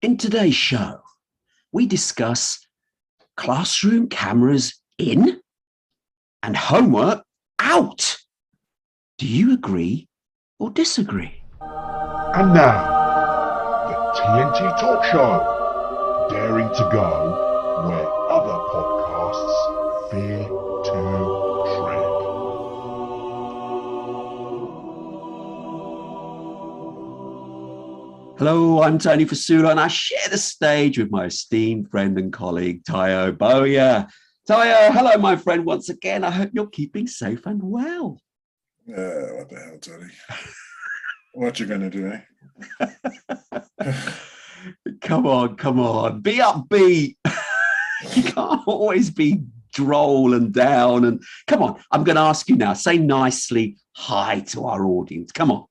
In today's show, we discuss classroom cameras in and homework out. Do you agree or disagree? And now, the TNT Talk Show, daring to go where other podcasts fear to tread. Hello, I'm Tony Fasulo, and I share the stage with my esteemed friend and colleague, Tayo Boya. Tayo, hello, my friend, once again. I hope you're keeping safe and well. What the hell, Tony? What you gonna do, eh? Come on. Be upbeat. You can't always be droll and down. And come on, I'm going to ask you now. Say nicely hi to our audience. Come on.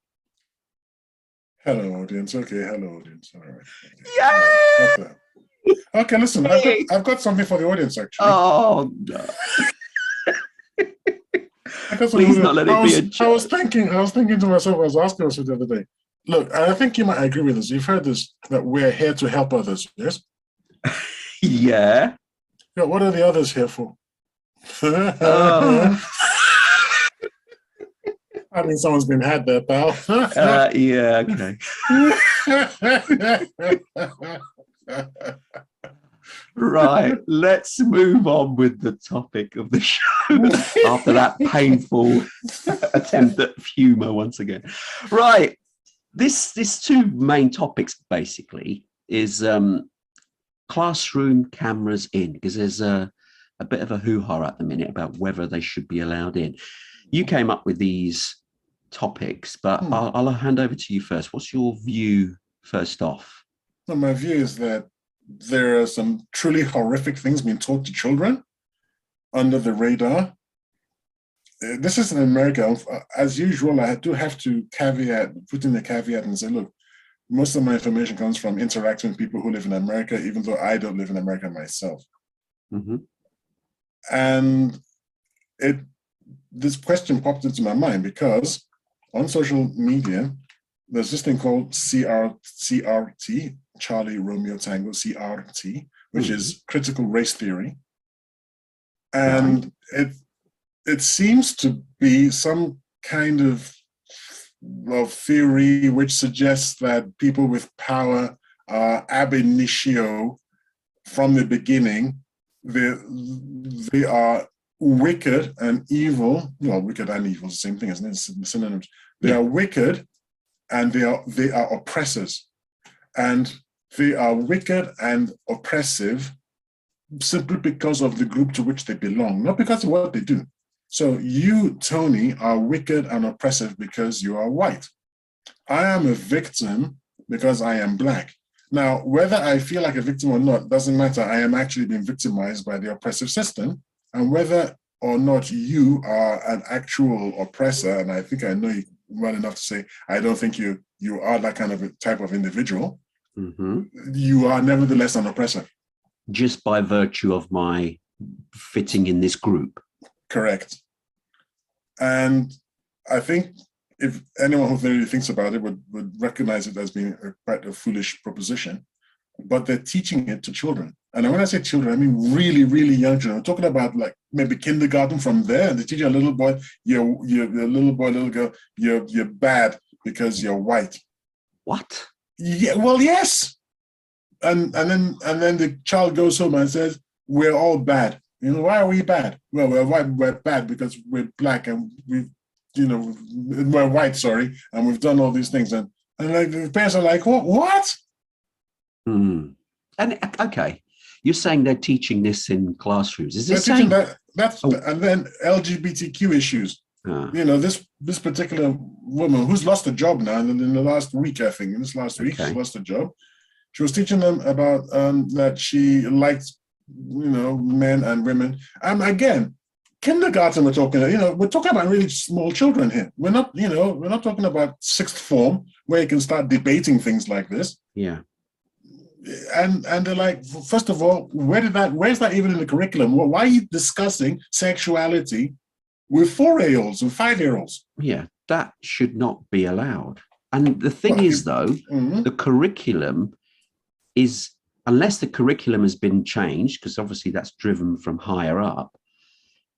Hello, audience. Okay, hello, audience. All right. Okay. Yeah. Okay, listen. I've got something for the audience, actually. Oh no! Please not let it be a joke. I was thinking to myself. I was asking myself the other day. Look, I think you might agree with this. You've heard this, that we're here to help others. Yes. Yeah. Yeah. What are the others here for? I mean, someone's been had there, pal. Yeah. Okay. Right, let's move on with the topic of the show after that painful attempt at humor once again. Right, this two main topics basically is classroom cameras in, because there's a bit of a hoo-ha at the minute about whether they should be allowed in. You came up with these topics, but I'll hand over to you first. What's your view first off? Well, my view is that there are some truly horrific things being taught to children under the radar. This is in America. As usual, I do have to put in a caveat and say, look, most of my information comes from interacting with people who live in America, even though I don't live in America myself. Mm-hmm. And this question popped into my mind because on social media, there's this thing called CRT, Charlie Romeo Tango, CRT, which is critical race theory. And it seems to be some kind of theory which suggests that people with power are ab initio from the beginning. They are wicked and evil. Well, wicked and evil is the same thing, isn't it? Synonyms. They are wicked and they are oppressors. And they are wicked and oppressive simply because of the group to which they belong, not because of what they do. So you, Tony, are wicked and oppressive because you are white. I am a victim because I am black. Now, whether I feel like a victim or not doesn't matter. I am actually being victimized by the oppressive system. And whether or not you are an actual oppressor, and I think I know you well enough to say, I don't think you are that kind of a type of individual, you are nevertheless an oppressor. Just by virtue of my fitting in this group. Correct. And I think if anyone who really thinks about it would recognize it as being quite a foolish proposition, but they're teaching it to children. And when I say children, I mean really, really young children. I'm talking about like maybe kindergarten from there, and they teach a little boy, you're little boy, little girl, you're bad because you're white. What? Yeah, well, yes. And then the child goes home and says, we're all bad. You know, why are we bad? Well, we're bad because we're black and we're white, sorry, and we've done all these things. And like the parents are like, what? And okay, you're saying they're teaching this in classrooms. Is this saying that? And then LGBTQ issues. This particular woman who's lost a job now in the last week, I think, she lost a job. She was teaching them about that she liked, men and women. And again, kindergarten we're talking about really small children here. We're not talking about sixth form where you can start debating things like this. Yeah. And they're like, first of all, where's that even in the curriculum? Why are you discussing sexuality with 4-year-olds and 5-year-olds? Yeah, that should not be allowed. And the thing is, though, the curriculum is unless the curriculum has been changed, because obviously that's driven from higher up,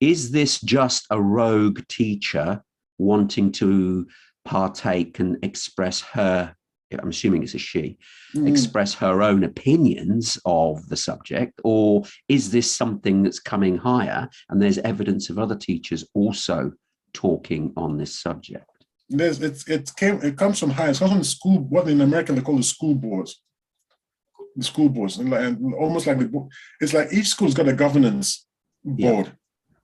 is this just a rogue teacher wanting to partake and express her, I'm assuming it's a she, express her own opinions of the subject? Or is this something that's coming higher and there's evidence of other teachers also talking on this subject? It comes from higher. It comes from the school, what in America they call the school boards. The school boards, and almost like it's like each school's got a governance board,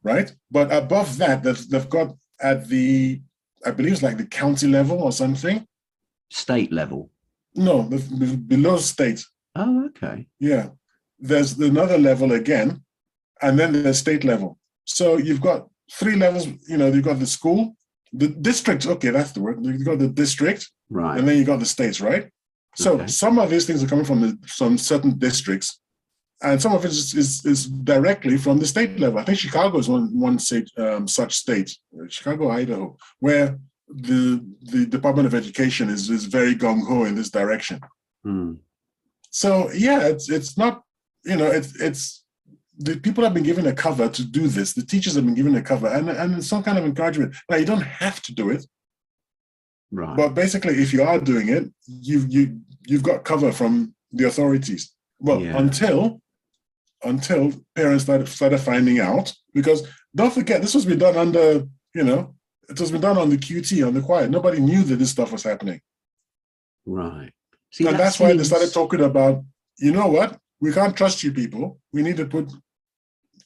right? But above that, they've got at the, I believe it's like the county level or something. State level? No, below state. Oh, okay. Yeah. There's another level again, and then there's state level. So you've got 3 levels, you've got the school, the district, okay, that's the word. You've got the district, right, and then you got the states, right? So okay. Some of these things are coming from certain districts, and some of it is directly from the state level. I think Chicago is one such state, Chicago, Idaho, where the Department of Education is very gung-ho in this direction. So yeah, it's not, it's the people have been given a cover to do this. The teachers have been given a cover, and some kind of encouragement. Now, you don't have to do it. Right. But basically, if you are doing it, you've got cover from the authorities. Well, until parents started finding out, because don't forget, this was been done under, it was been done on the QT, on the quiet. Nobody knew that this stuff was happening. Right. See, and that's why they started talking about, you know what? We can't trust you people. We need to put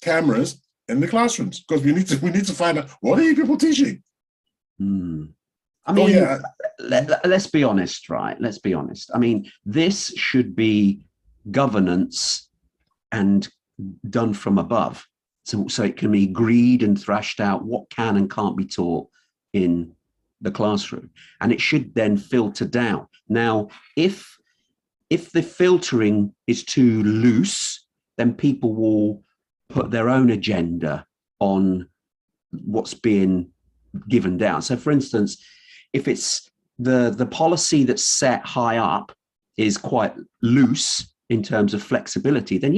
cameras in the classrooms because we need to find out, what are you people teaching? I mean, let's be honest, right? Let's be honest. I mean, this should be governance and done from above. So it can be agreed and thrashed out what can and can't be taught in the classroom. And it should then filter down. Now, if the filtering is too loose, then people will put their own agenda on what's being given down. So for instance, if it's the policy that's set high up is quite loose in terms of flexibility, then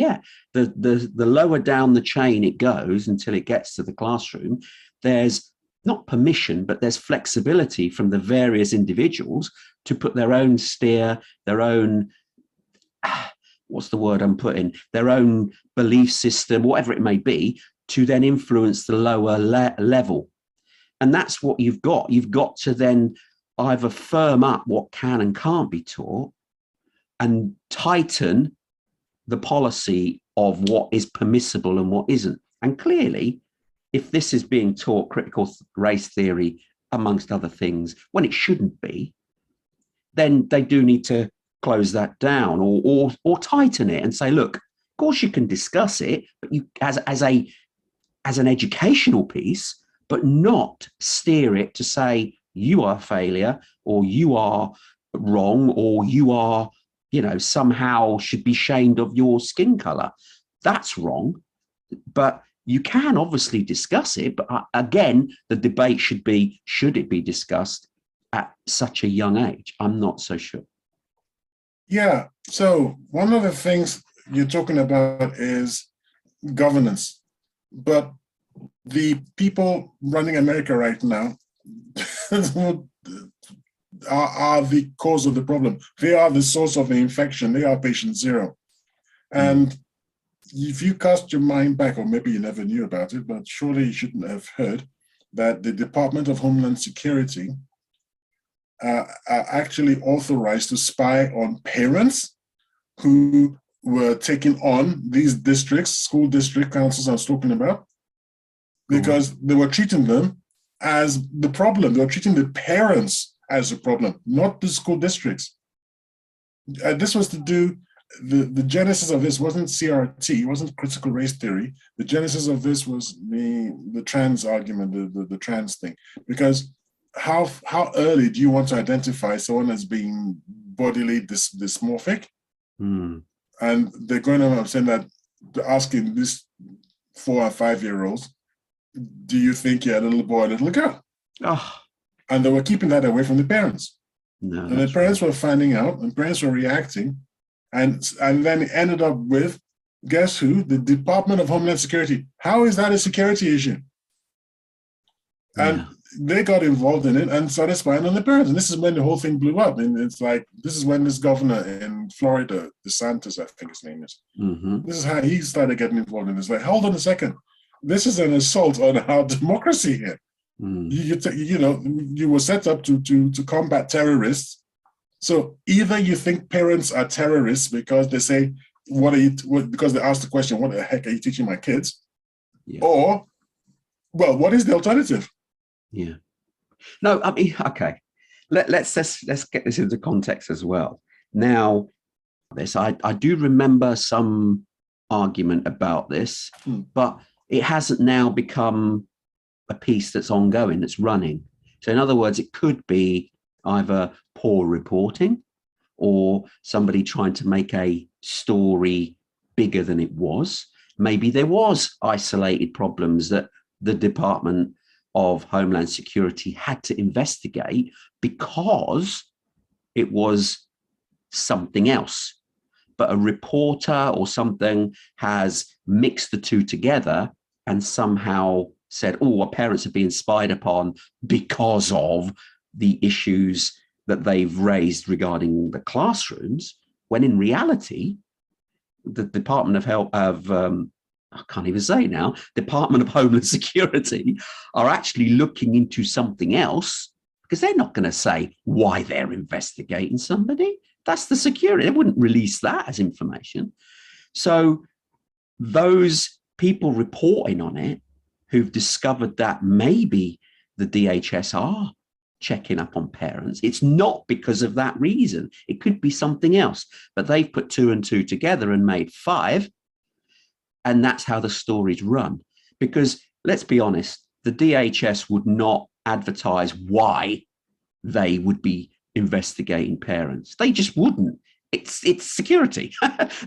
the lower down the chain it goes until it gets to the classroom, there's not permission, but there's flexibility from the various individuals to put their own steer, their own, what's the word I'm putting, their own belief system, whatever it may be, to then influence the lower level. And that's what you've got. You've got to then either firm up what can and can't be taught and tighten the policy of what is permissible and what isn't. And clearly, if this is being taught critical race theory, amongst other things, when it shouldn't be, then they do need to close that down or tighten it and say, look, of course you can discuss it, but you as an educational piece, but not steer it to say you are a failure or you are wrong or you are, somehow should be shamed of your skin color. That's wrong. But you can obviously discuss it. But again, the debate should it be discussed at such a young age? I'm not so sure. Yeah. So one of the things you're talking about is governance. But the people running America right now are the cause of the problem. They are the source of the infection. They are patient zero. And if you cast your mind back, or maybe you never knew about it, but surely you shouldn't have heard that the Department of Homeland Security are actually authorized to spy on parents who were taking on these districts, school district councils I was talking about, because they were treating them as the problem. They were treating the parents as a problem, not the school districts. This was to do, the genesis of this wasn't CRT, it wasn't critical race theory. The genesis of this was the trans argument, the trans thing. Because how early do you want to identify someone as being bodily dysmorphic? And they're going on saying that, they're asking these 4 or 5-year-olds, do you think you're a little boy or a little girl? Oh. And they were keeping that away from the parents. No, and the parents were finding out, and parents were reacting, And then it ended up with, guess who? The Department of Homeland Security. How is that a security issue? And they got involved in it and started spying on the parents. And this is when the whole thing blew up. And it's like, this is when this governor in Florida, DeSantis, I think his name is, this is how he started getting involved in this. Like, hold on a second. This is an assault on our democracy here. You were set up to combat terrorists. So either you think parents are terrorists because they say, because they ask the question, what the heck are you teaching my kids? Yeah. Or, well, what is the alternative? Yeah. No, I mean, okay. Let's get this into context as well. Now, I do remember some argument about this, but it hasn't now become a piece that's ongoing, that's running. So in other words, it could be either poor reporting or somebody trying to make a story bigger than it was. Maybe there was isolated problems that the Department of Homeland Security had to investigate because it was something else. But a reporter or something has mixed the two together and somehow said, oh, our parents are being spied upon because of the issues that they've raised regarding the classrooms, when in reality, the Department of Health, I can't even say now, Department of Homeland Security are actually looking into something else, because they're not going to say why they're investigating somebody. That's the security. They wouldn't release that as information. So those people reporting on it who've discovered that maybe the DHS are checking up on parents, it's not because of that reason. It could be something else, but they've put 2 and 2 together and made 5. And that's how the stories run. Because let's be honest, the DHS would not advertise why they would be investigating parents. They just wouldn't. It's security.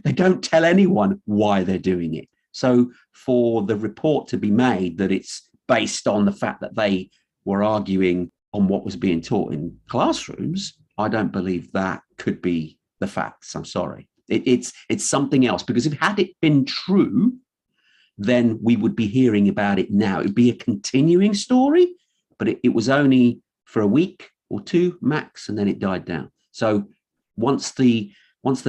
They don't tell anyone why they're doing it. So for the report to be made that it's based on the fact that they were arguing on what was being taught in classrooms, I don't believe that could be the facts. I'm sorry. It's something else, because if had it been true, then we would be hearing about it now. It would be a continuing story, but it was only for a week or 2 max, and then it died down. So once the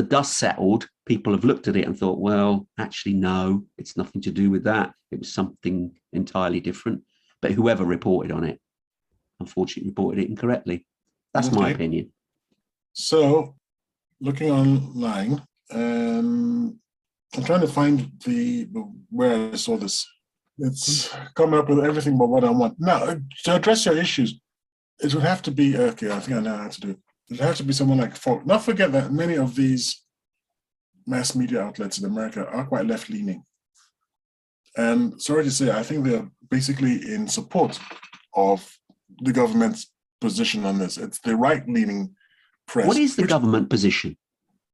dust settled, people have looked at it and thought, well, actually, no, it's nothing to do with that. It was something entirely different. But whoever reported on it, unfortunately, reported it incorrectly. That's my opinion. So looking online, I'm trying to find where I saw this. It's coming up with everything but what I want. Now, to address your issues, it would have to be, okay, I think I know how to do it. It would have to be someone like Fox. Not forget that many of these mass media outlets in America are quite left-leaning. And sorry to say, I think they're basically in support of the government's position on this. It's the right-leaning press. What is the government position?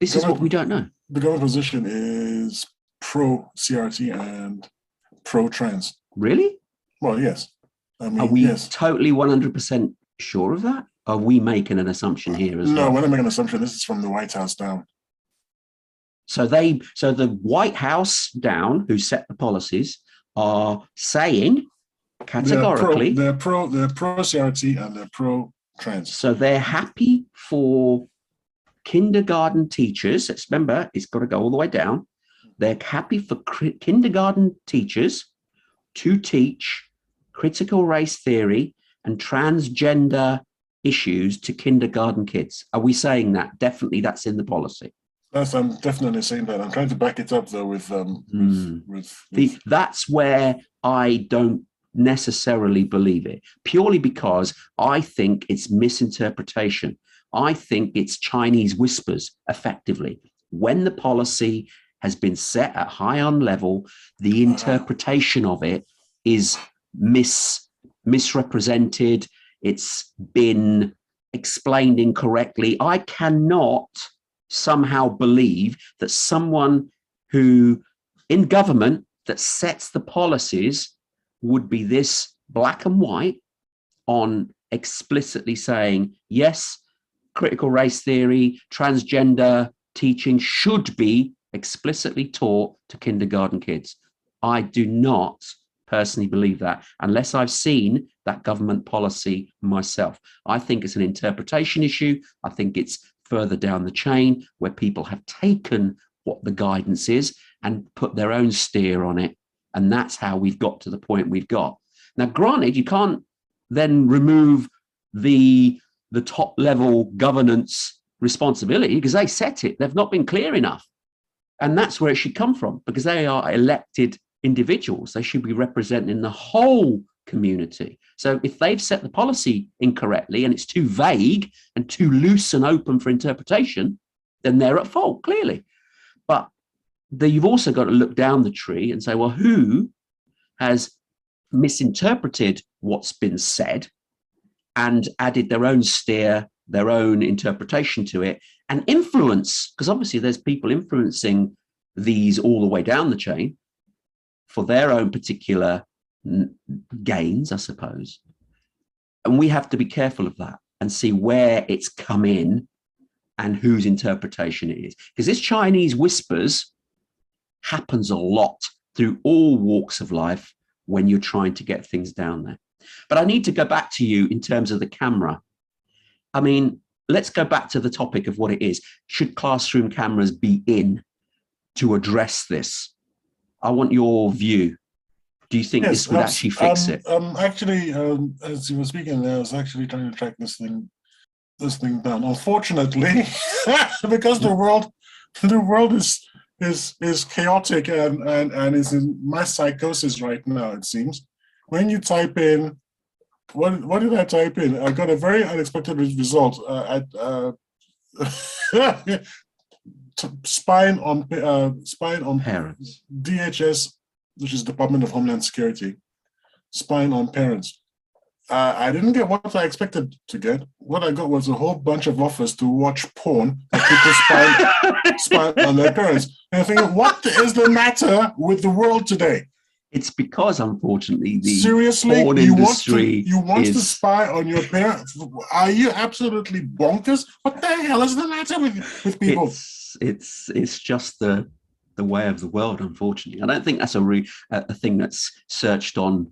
This is what we don't know. The government position is pro-CRT and pro-trans. Really? Well, yes. I mean, are we totally 100% sure of that? Are we making an assumption here as well? No, we're not making an assumption. This is from the White House down. So the White House down, who set the policies, are saying categorically they're pro CRT and they're pro trans. So they're happy for kindergarten teachers. Let's remember, it's got to go all the way down. They're happy for kindergarten teachers to teach critical race theory and transgender issues to kindergarten kids. Are we saying that? Definitely, that's in the policy. Yes, I'm definitely saying that. I'm trying to back it up though with that's where I don't necessarily believe it, purely because I think it's misinterpretation. I think it's Chinese whispers, effectively. When the policy has been set at high on level, the interpretation of it is misrepresented. It's been explained incorrectly. I cannot somehow believe that someone who in government that sets the policies would be this black and white on explicitly saying, yes, critical race theory, transgender teaching should be explicitly taught to kindergarten kids. I do not personally believe that unless I've seen that government policy myself. I think it's an interpretation issue. I think it's further down the chain where people have taken what the guidance is and put their own steer on it. And that's how we've got to the point we've got. Now, granted, you can't then remove the top level governance responsibility because they set it. They've not been clear enough. And that's where it should come from, because they are elected individuals. They should be representing the whole community. So if they've set the policy incorrectly and it's too vague and too loose and open for interpretation, then they're at fault, clearly. But you've also got to look down the tree and say, well, who has misinterpreted what's been said and added their own steer, their own interpretation to it, and influence, because obviously there's people influencing these all the way down the chain for their own particular gains, I suppose. And we have to be careful of that and see where it's come in and whose interpretation it is. Because this Chinese whispers happens a lot through all walks of life when you're trying to get things down there. But I need to go back to you in terms of the camera. I mean, let's go back to the topic of what it is. Should classroom cameras be in to address this? I want your view. Do you think this would actually fix it? Actually, as you were speaking there, I was actually trying to track this thing down. Unfortunately, because the world is chaotic and is in mass psychosis right now, it seems. When you type in, what did I type in? I got a very unexpected result. Spying on Parents. DHS, which is Department of Homeland Security, spying on parents. I didn't get what I expected to get. What I got was a whole bunch of offers to watch porn of people spying on their parents. And I think, what is the matter with the world today? It's because, unfortunately, the seriously, porn industry you want to spy on your parents? Are you absolutely bonkers? What the hell is the matter with people? It's just the way of the world, unfortunately. I don't think that's a thing that's searched on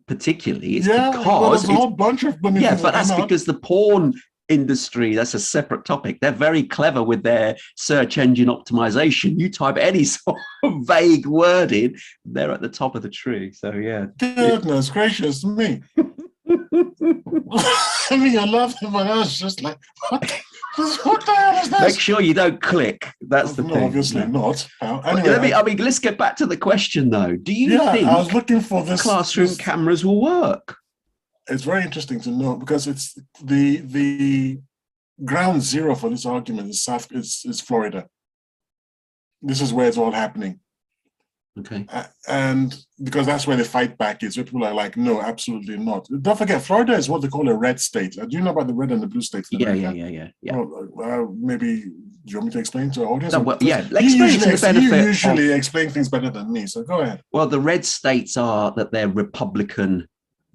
particularly. It's because there's a whole bunch of but that's because the porn industry, that's a separate topic. They're very clever with their search engine optimization. You type any sort of vague word in, they're at the top of the tree. So yeah. Goodness gracious me. I mean, I love it, but I was just like, what the hell is this? Make sure you don't click. That's the thing. Obviously not. Anyway, let's get back to the question though. Do you think I was looking for this classroom cameras will work? It's very interesting to know, because it's the ground zero for this argument is Florida. This is where it's all happening. Okay. And because that's where the fight back is, where people are like, no, absolutely not. Don't forget, Florida is what they call a red state. Do you know about the red and the blue states? Yeah. Well, maybe, do you want me to explain to our audience? You usually explain things better than me, so go ahead. Well, the red states are that they're Republican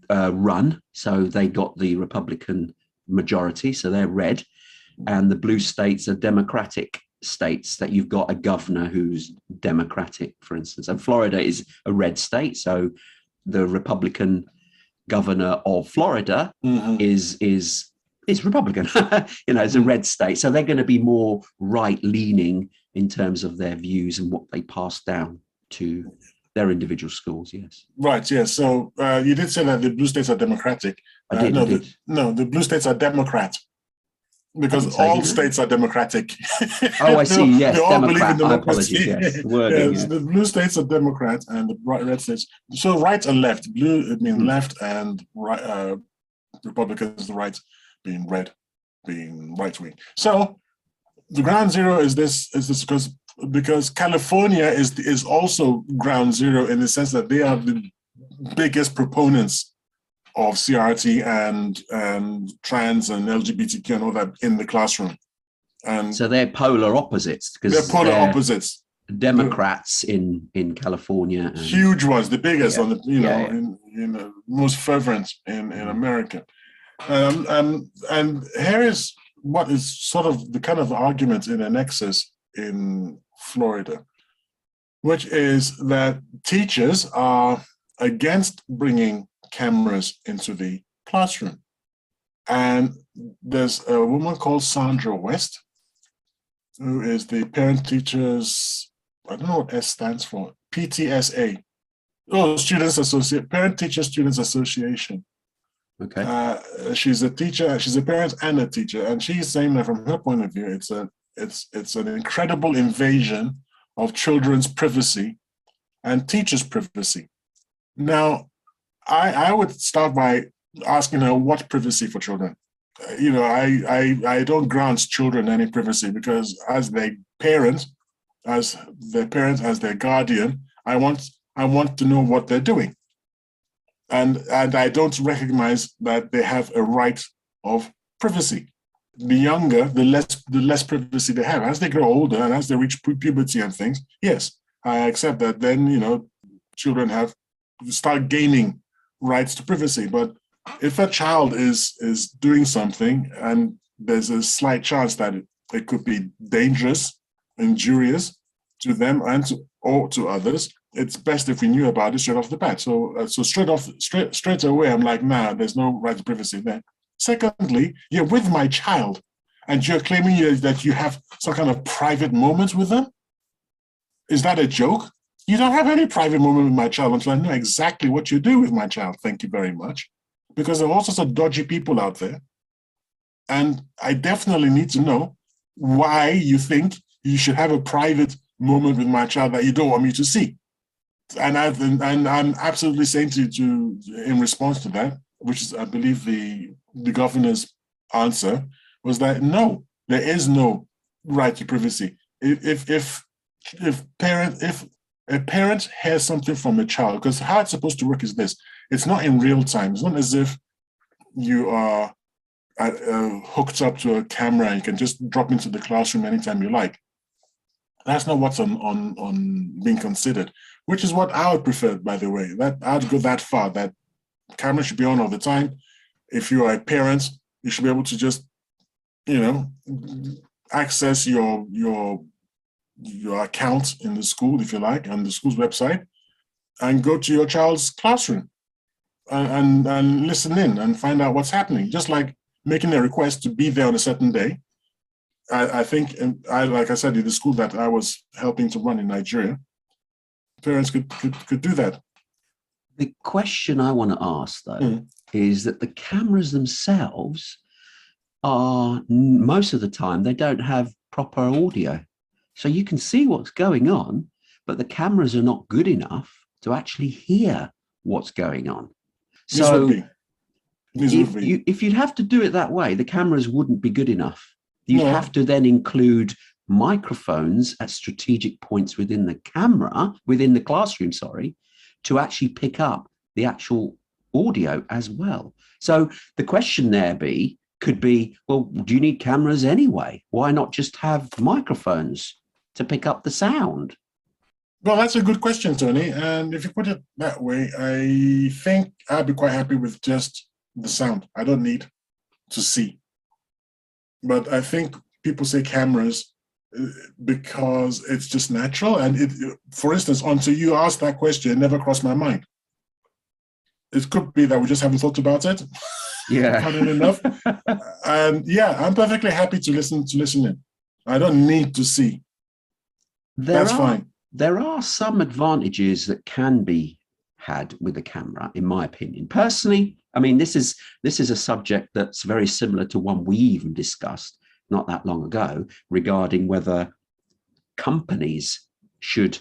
run, so they got the Republican majority, so they're red, and the blue states are Democratic states that you've got a governor who's Democratic, for instance. And Florida is a red state, so the Republican governor of Florida is Republican. It's a red state, so they're going to be more right leaning in terms of their views and what they pass down to their individual schools. Yes. Right. Yes. So you did say that the blue states are Democratic. I did. The blue states are Democrat. Because all states are democratic. Oh, I see. Yes, they all Democrat. Believe in I apologize. Yes, wording, yes. The blue states are Democrat, and the red states. So right and left. Blue, it means left, and right. Republicans, the right, being red, being right wing. So the ground zero is this because California is also ground zero in the sense that they are the biggest proponents of CRT and trans and LGBTQ and all that in the classroom. And so they're polar opposites, because they're polar opposites. Democrats in California, huge ones, the biggest on the most fervent in America. And here is what is sort of the kind of argument in a nexus in Florida, which is that teachers are against bringing cameras into the classroom. And there's a woman called Sandra West, who is the parent teachers, I don't know what S stands for, PTSA. Oh, Students Associate, Parent Teacher Students Association. Okay. She's a teacher, she's a parent and a teacher, and she's saying that from her point of view, it's an incredible invasion of children's privacy and teachers' privacy. Now, I would start by asking her what privacy for children. I don't grant children any privacy, because as their parent, as their guardian, I want to know what they're doing. And I don't recognize that they have a right of privacy. The younger, the less privacy they have. As they grow older and as they reach puberty and things, yes, I accept that then, children start gaining rights to privacy. But if a child is doing something and there's a slight chance that it could be dangerous, injurious to them and to others, it's best if we knew about it straight off the bat. So straight away, I'm like, nah, there's no right to privacy there. Secondly, you're with my child and you're claiming that you have some kind of private moments with them. Is that a joke? You don't have any private moment with my child until I know exactly what you do with my child. Thank you very much. Because there are all sorts of dodgy people out there. And I definitely need to know why you think you should have a private moment with my child that you don't want me to see. And I'm absolutely saying to in response to that, which is, I believe, the governor's answer was that no, there is no right to privacy. If a parent hears something from a child, because how it's supposed to work is this: it's not in real time. It's not as if you are hooked up to a camera and you can just drop into the classroom anytime you like. That's not what's on being considered, which is what I would prefer, by the way. That I'd go that far, that camera should be on all the time. If you are a parent, you should be able to just, access your account in the school, if you like, on the school's website, and go to your child's classroom and listen in and find out what's happening. Just like making a request to be there on a certain day. I think, like I said, in the school that I was helping to run in Nigeria, parents could do that. The question I want to ask, though, is that the cameras themselves are, most of the time, they don't have proper audio. So you can see what's going on, but the cameras are not good enough to actually hear what's going on. So if you'd have to do it that way, the cameras wouldn't be good enough. You'd have to then include microphones at strategic points within the classroom, to actually pick up the actual audio as well. So the question there could be, well, do you need cameras anyway? Why not just have microphones to pick up the sound? Well, that's a good question, Tony. And if you put it that way, I think I'd be quite happy with just the sound. I don't need to see. But I think people say cameras because it's just natural. And for instance, until you asked that question, it never crossed my mind. It could be that we just haven't thought about it. Yeah. Funny enough. And yeah, I'm perfectly happy to listen in. I don't need to see. That's fine. There are some advantages that can be had with the camera, in my opinion. Personally, I mean, this is a subject that's very similar to one we even discussed not that long ago regarding whether companies should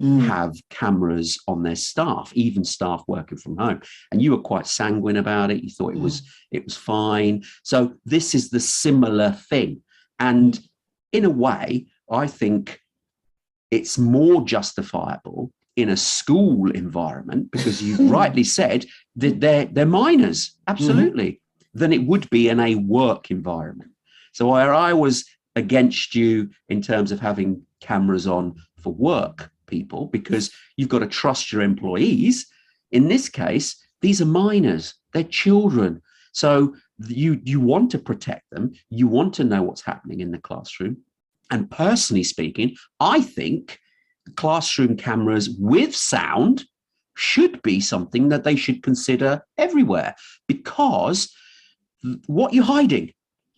have cameras on their staff, even staff working from home. And you were quite sanguine about it. You thought it was fine. So this is the similar thing. And in a way, I think it's more justifiable in a school environment, because you rightly said that they're minors, absolutely, than it would be in a work environment. So where I was against you in terms of having cameras on for work people, because you've got to trust your employees. In this case, these are minors, they're children. So you want to protect them. You want to know what's happening in the classroom. And personally speaking, I think classroom cameras with sound should be something that they should consider everywhere, because what you're hiding,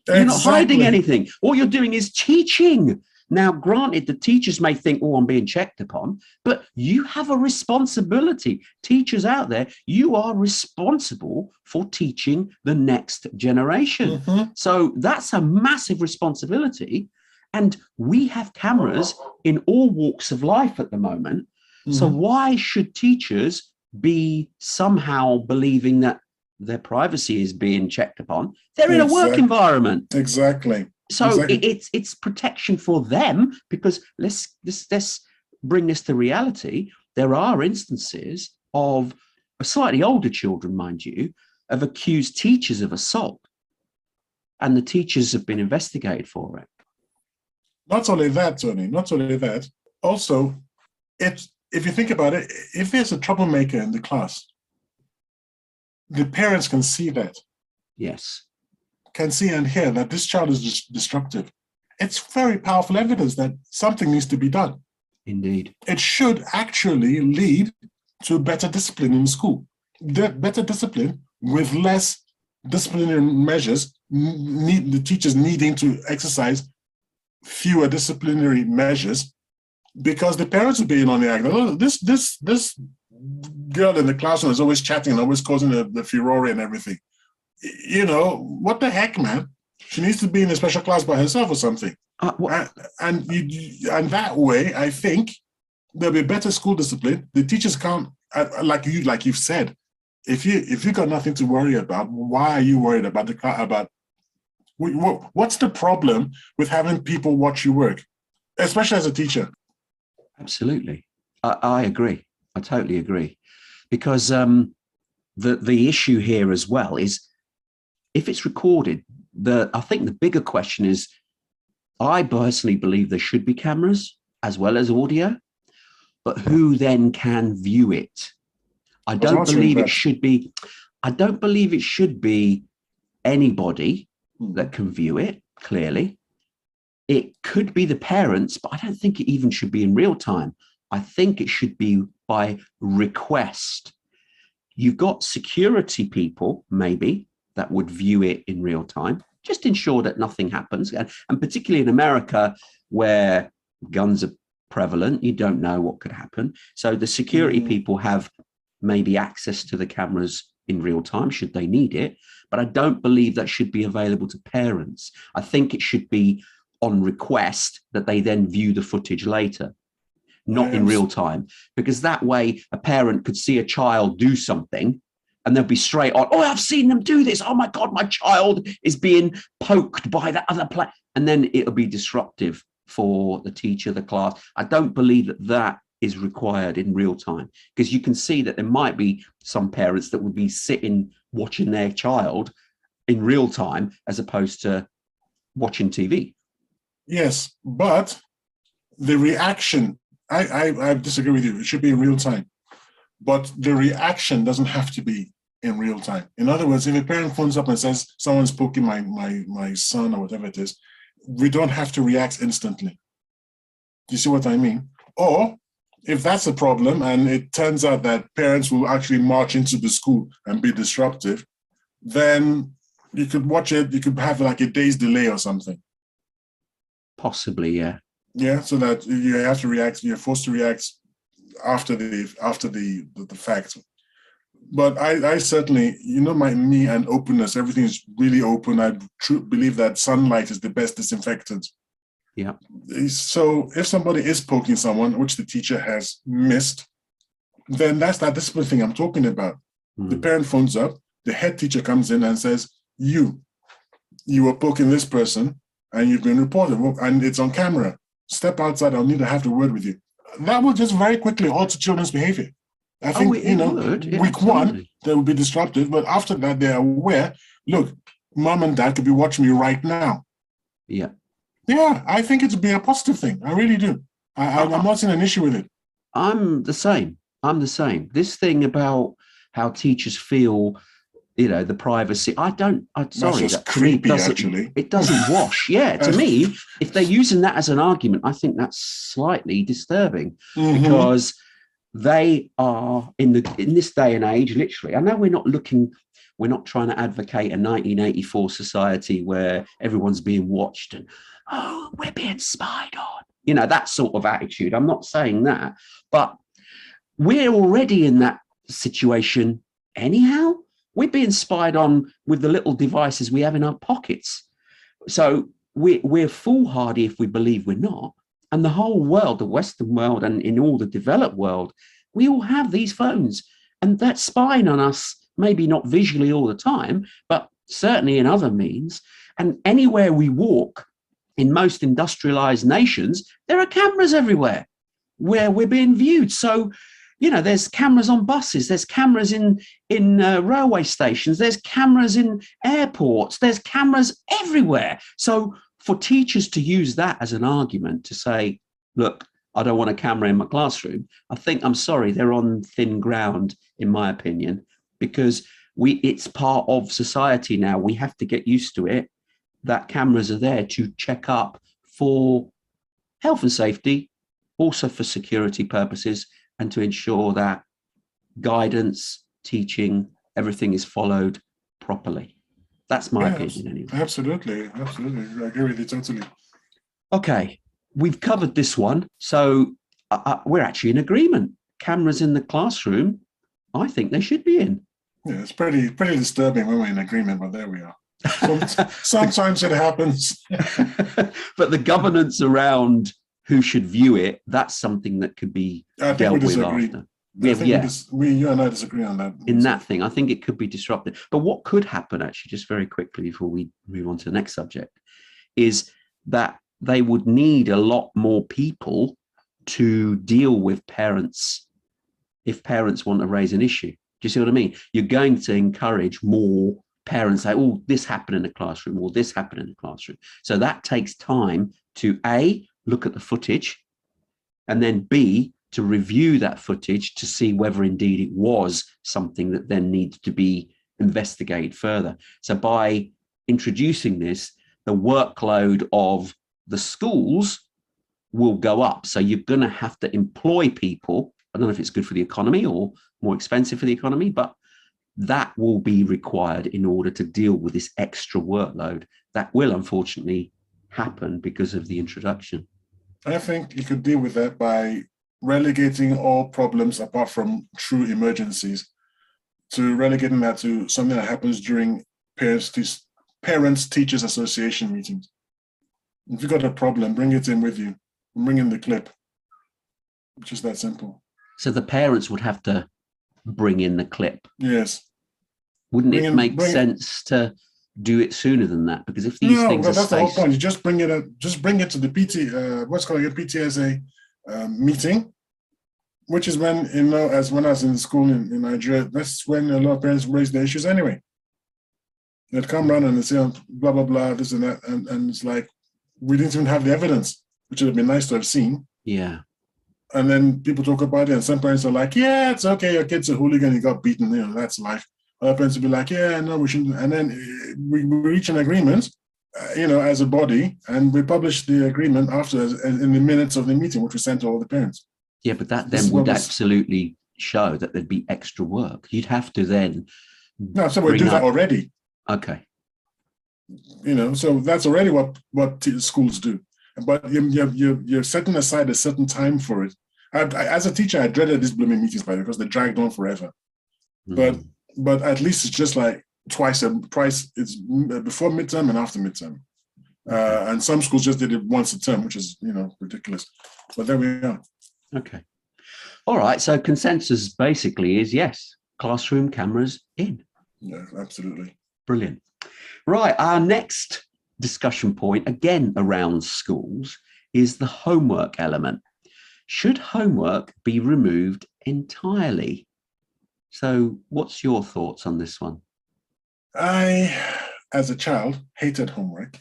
you're not hiding anything. All you're doing is teaching. Now, granted, the teachers may think, oh, I'm being checked upon, but you have a responsibility. Teachers out there, you are responsible for teaching the next generation. Mm-hmm. So that's a massive responsibility. And we have cameras in all walks of life at the moment. Mm-hmm. So why should teachers be somehow believing that their privacy is being checked upon? They're in a work environment. Exactly. So it's protection for them, because let's bring this to reality. There are instances of slightly older children, mind you, of accused teachers of assault, and the teachers have been investigated for it. Not only that, Tony, not only that, also, if you think about it, if there's a troublemaker in the class, the parents can see that. Yes. Can see and hear that this child is destructive. It's very powerful evidence that something needs to be done. Indeed. It should actually lead to better discipline in school. Better discipline with less disciplinary measures, the teachers needing to exercise fewer disciplinary measures, because the parents are being on the act. Oh, this girl in the classroom is always chatting and always causing the furore and everything. You know, what the heck, man? She needs to be in a special class by herself or something. And that way, I think there'll be better school discipline. The teachers can't, like you've said, if you got nothing to worry about, why are you worried about what's the problem with having people watch you work, especially as a teacher? Absolutely, I agree. I totally agree, because the issue here as well is, if it's recorded, I think the bigger question is, I personally believe there should be cameras as well as audio, but who then can view it? I don't believe it should be anybody that can view it, clearly. It could be the parents, but I don't think it even should be in real time. I think it should be by request. You've got security people, maybe, that would view it in real time, just ensure that nothing happens. And particularly in America, where guns are prevalent, you don't know what could happen. So the security people have maybe access to the cameras in real time, should they need it. But I don't believe that should be available to parents. I think it should be on request, that they then view the footage later, not in real time, because that way a parent could see a child do something and they'll be straight on, oh, I've seen them do this. Oh my God, my child is being poked by the other player. And then it'll be disruptive for the teacher, the class. I don't believe that is required in real time, because you can see that there might be some parents that would be sitting watching their child in real time as opposed to watching TV. Yes, but the reaction, I disagree with you. It should be in real time. But the reaction doesn't have to be in real time. In other words, if a parent phones up and says, someone's poking my son or whatever it is, we don't have to react instantly. Do you see what I mean? Or if that's a problem and it turns out that parents will actually march into the school and be disruptive, then you could watch it, you could have like a day's delay or something. Possibly, yeah. Yeah, so that you have to react, you're forced to react after the fact. But I certainly, me and openness, everything is really open. I believe that sunlight is the best disinfectant. Yeah. So if somebody is poking someone, which the teacher has missed, then that's that discipline thing I'm talking about. The parent phones up, the head teacher comes in and says, you were poking this person and you've been reported, and it's on camera. Step outside, I'll need to have a word with you. That will just very quickly alter children's behavior. I think, week one, they will be disruptive, but after that, they're aware, look, mom and dad could be watching me right now. Yeah. Yeah, I think it would be a positive thing. I really do. I'm not seeing an issue with it. I'm the same. This thing about how teachers feel the privacy. I'm That's sorry, just that to me creepy, actually. it doesn't wash. Yeah, to me, if they're using that as an argument, I think that's slightly disturbing because they are in this day and age, literally. I know we're not trying to advocate a 1984 society where everyone's being watched and, oh, we're being spied on, that sort of attitude. I'm not saying that, but we're already in that situation anyhow. We're being spied on with the little devices we have in our pockets. So we're foolhardy if we believe we're not. And the whole world, the Western world, and in all the developed world, we all have these phones, and that's spying on us, maybe not visually all the time, but certainly in other means. And anywhere we walk in most industrialized nations, there are cameras everywhere where we're being viewed. So, there's cameras on buses, there's cameras in railway stations, there's cameras in airports, there's cameras everywhere. So for teachers to use that as an argument to say, look, I don't want a camera in my classroom, I'm sorry, they're on thin ground, in my opinion, because it's part of society now. We have to get used to it, that cameras are there to check up for health and safety, also for security purposes, and to ensure that guidance, teaching, everything is followed properly. That's my opinion anyway. Absolutely. I agree with you totally. Okay, we've covered this one. So we're actually in agreement. Cameras in the classroom, I think they should be in. Yeah, it's pretty disturbing when we're in agreement, but there we are. Sometimes it happens. But the governance around who should view it, that's something that could be dealt with after. You and I disagree on that. In that thing, I think it could be disrupted. But what could happen, actually, just very quickly before we move on to the next subject, is that they would need a lot more people to deal with parents if parents want to raise an issue. Do you see what I mean? You're going to encourage more parents say, oh, this happened in the classroom, or this happened in the classroom. So that takes time to A, look at the footage, and then B, to review that footage to see whether indeed it was something that then needs to be investigated further. So by introducing this, the workload of the schools will go up. So you're going to have to employ people. I don't know if it's good for the economy or more expensive for the economy, but that will be required in order to deal with this extra workload that will unfortunately happen because of the introduction. I think you could deal with that by relegating all problems apart from true emergencies to relegating that to something that happens during parents-teachers association meetings. If you've got a problem, bring it in with you. Bring in the clip. Just that simple. So the parents would have to bring in the clip. Yes. Wouldn't it make sense to do it sooner than that? Because if these things are that's the whole point. You just bring it to the PTSA meeting, which is when, as when I was in school in Nigeria, that's when a lot of parents raise their issues anyway. They'd come around and they'd say, blah, blah, blah, this and that. And it's like, we didn't even have the evidence, which would have been nice to have seen. Yeah. And then people talk about it, and some parents are like, yeah, it's okay, your kid's a hooligan, he got beaten, that's life. Other parents will be like, yeah, no, we shouldn't. And then we reach an agreement, as a body, and we publish the agreement after in the minutes of the meeting, which we sent to all the parents. Yeah, but that then would absolutely show that there'd be extra work. You'd have to then. No, so we do that already. Okay. So that's already what schools do. But you're setting aside a certain time for it. As a teacher, I dreaded these blooming meetings, by the way, because they dragged on forever. Mm-hmm. But at least it's just like twice. It's before midterm and after midterm. And some schools just did it once a term, which is ridiculous. But there we are. Okay. All right. So consensus basically is yes, classroom cameras in. Yeah, absolutely. Brilliant. Right. Our next discussion point, again around schools, is the homework element. Should homework be removed entirely? So what's your thoughts on this one? I, as a child, hated homework.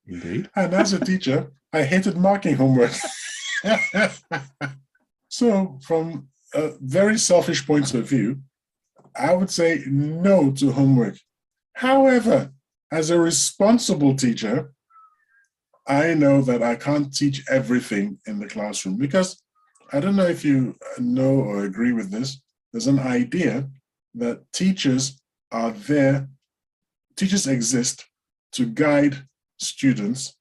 Indeed. And as a teacher, I hated marking homework. So from a very selfish point of view, I would say no to homework. However, as a responsible teacher, I know that I can't teach everything in the classroom because I don't know if you know or agree with this. There's an idea that teachers are there, teachers exist to guide students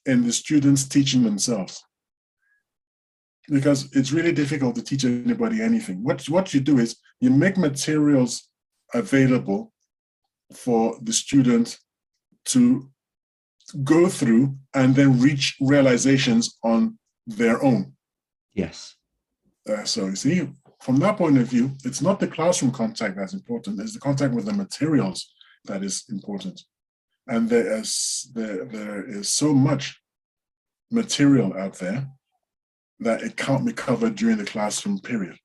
in the students teaching themselves. Because it's really difficult to teach anybody anything. What you do is you make materials available for the student to go through and then reach realizations on their own. Yes. So you see, from that point of view, it's not the classroom contact that's important, it's the contact with the materials that is important. And there is so much material out there that it can't be covered during the classroom period.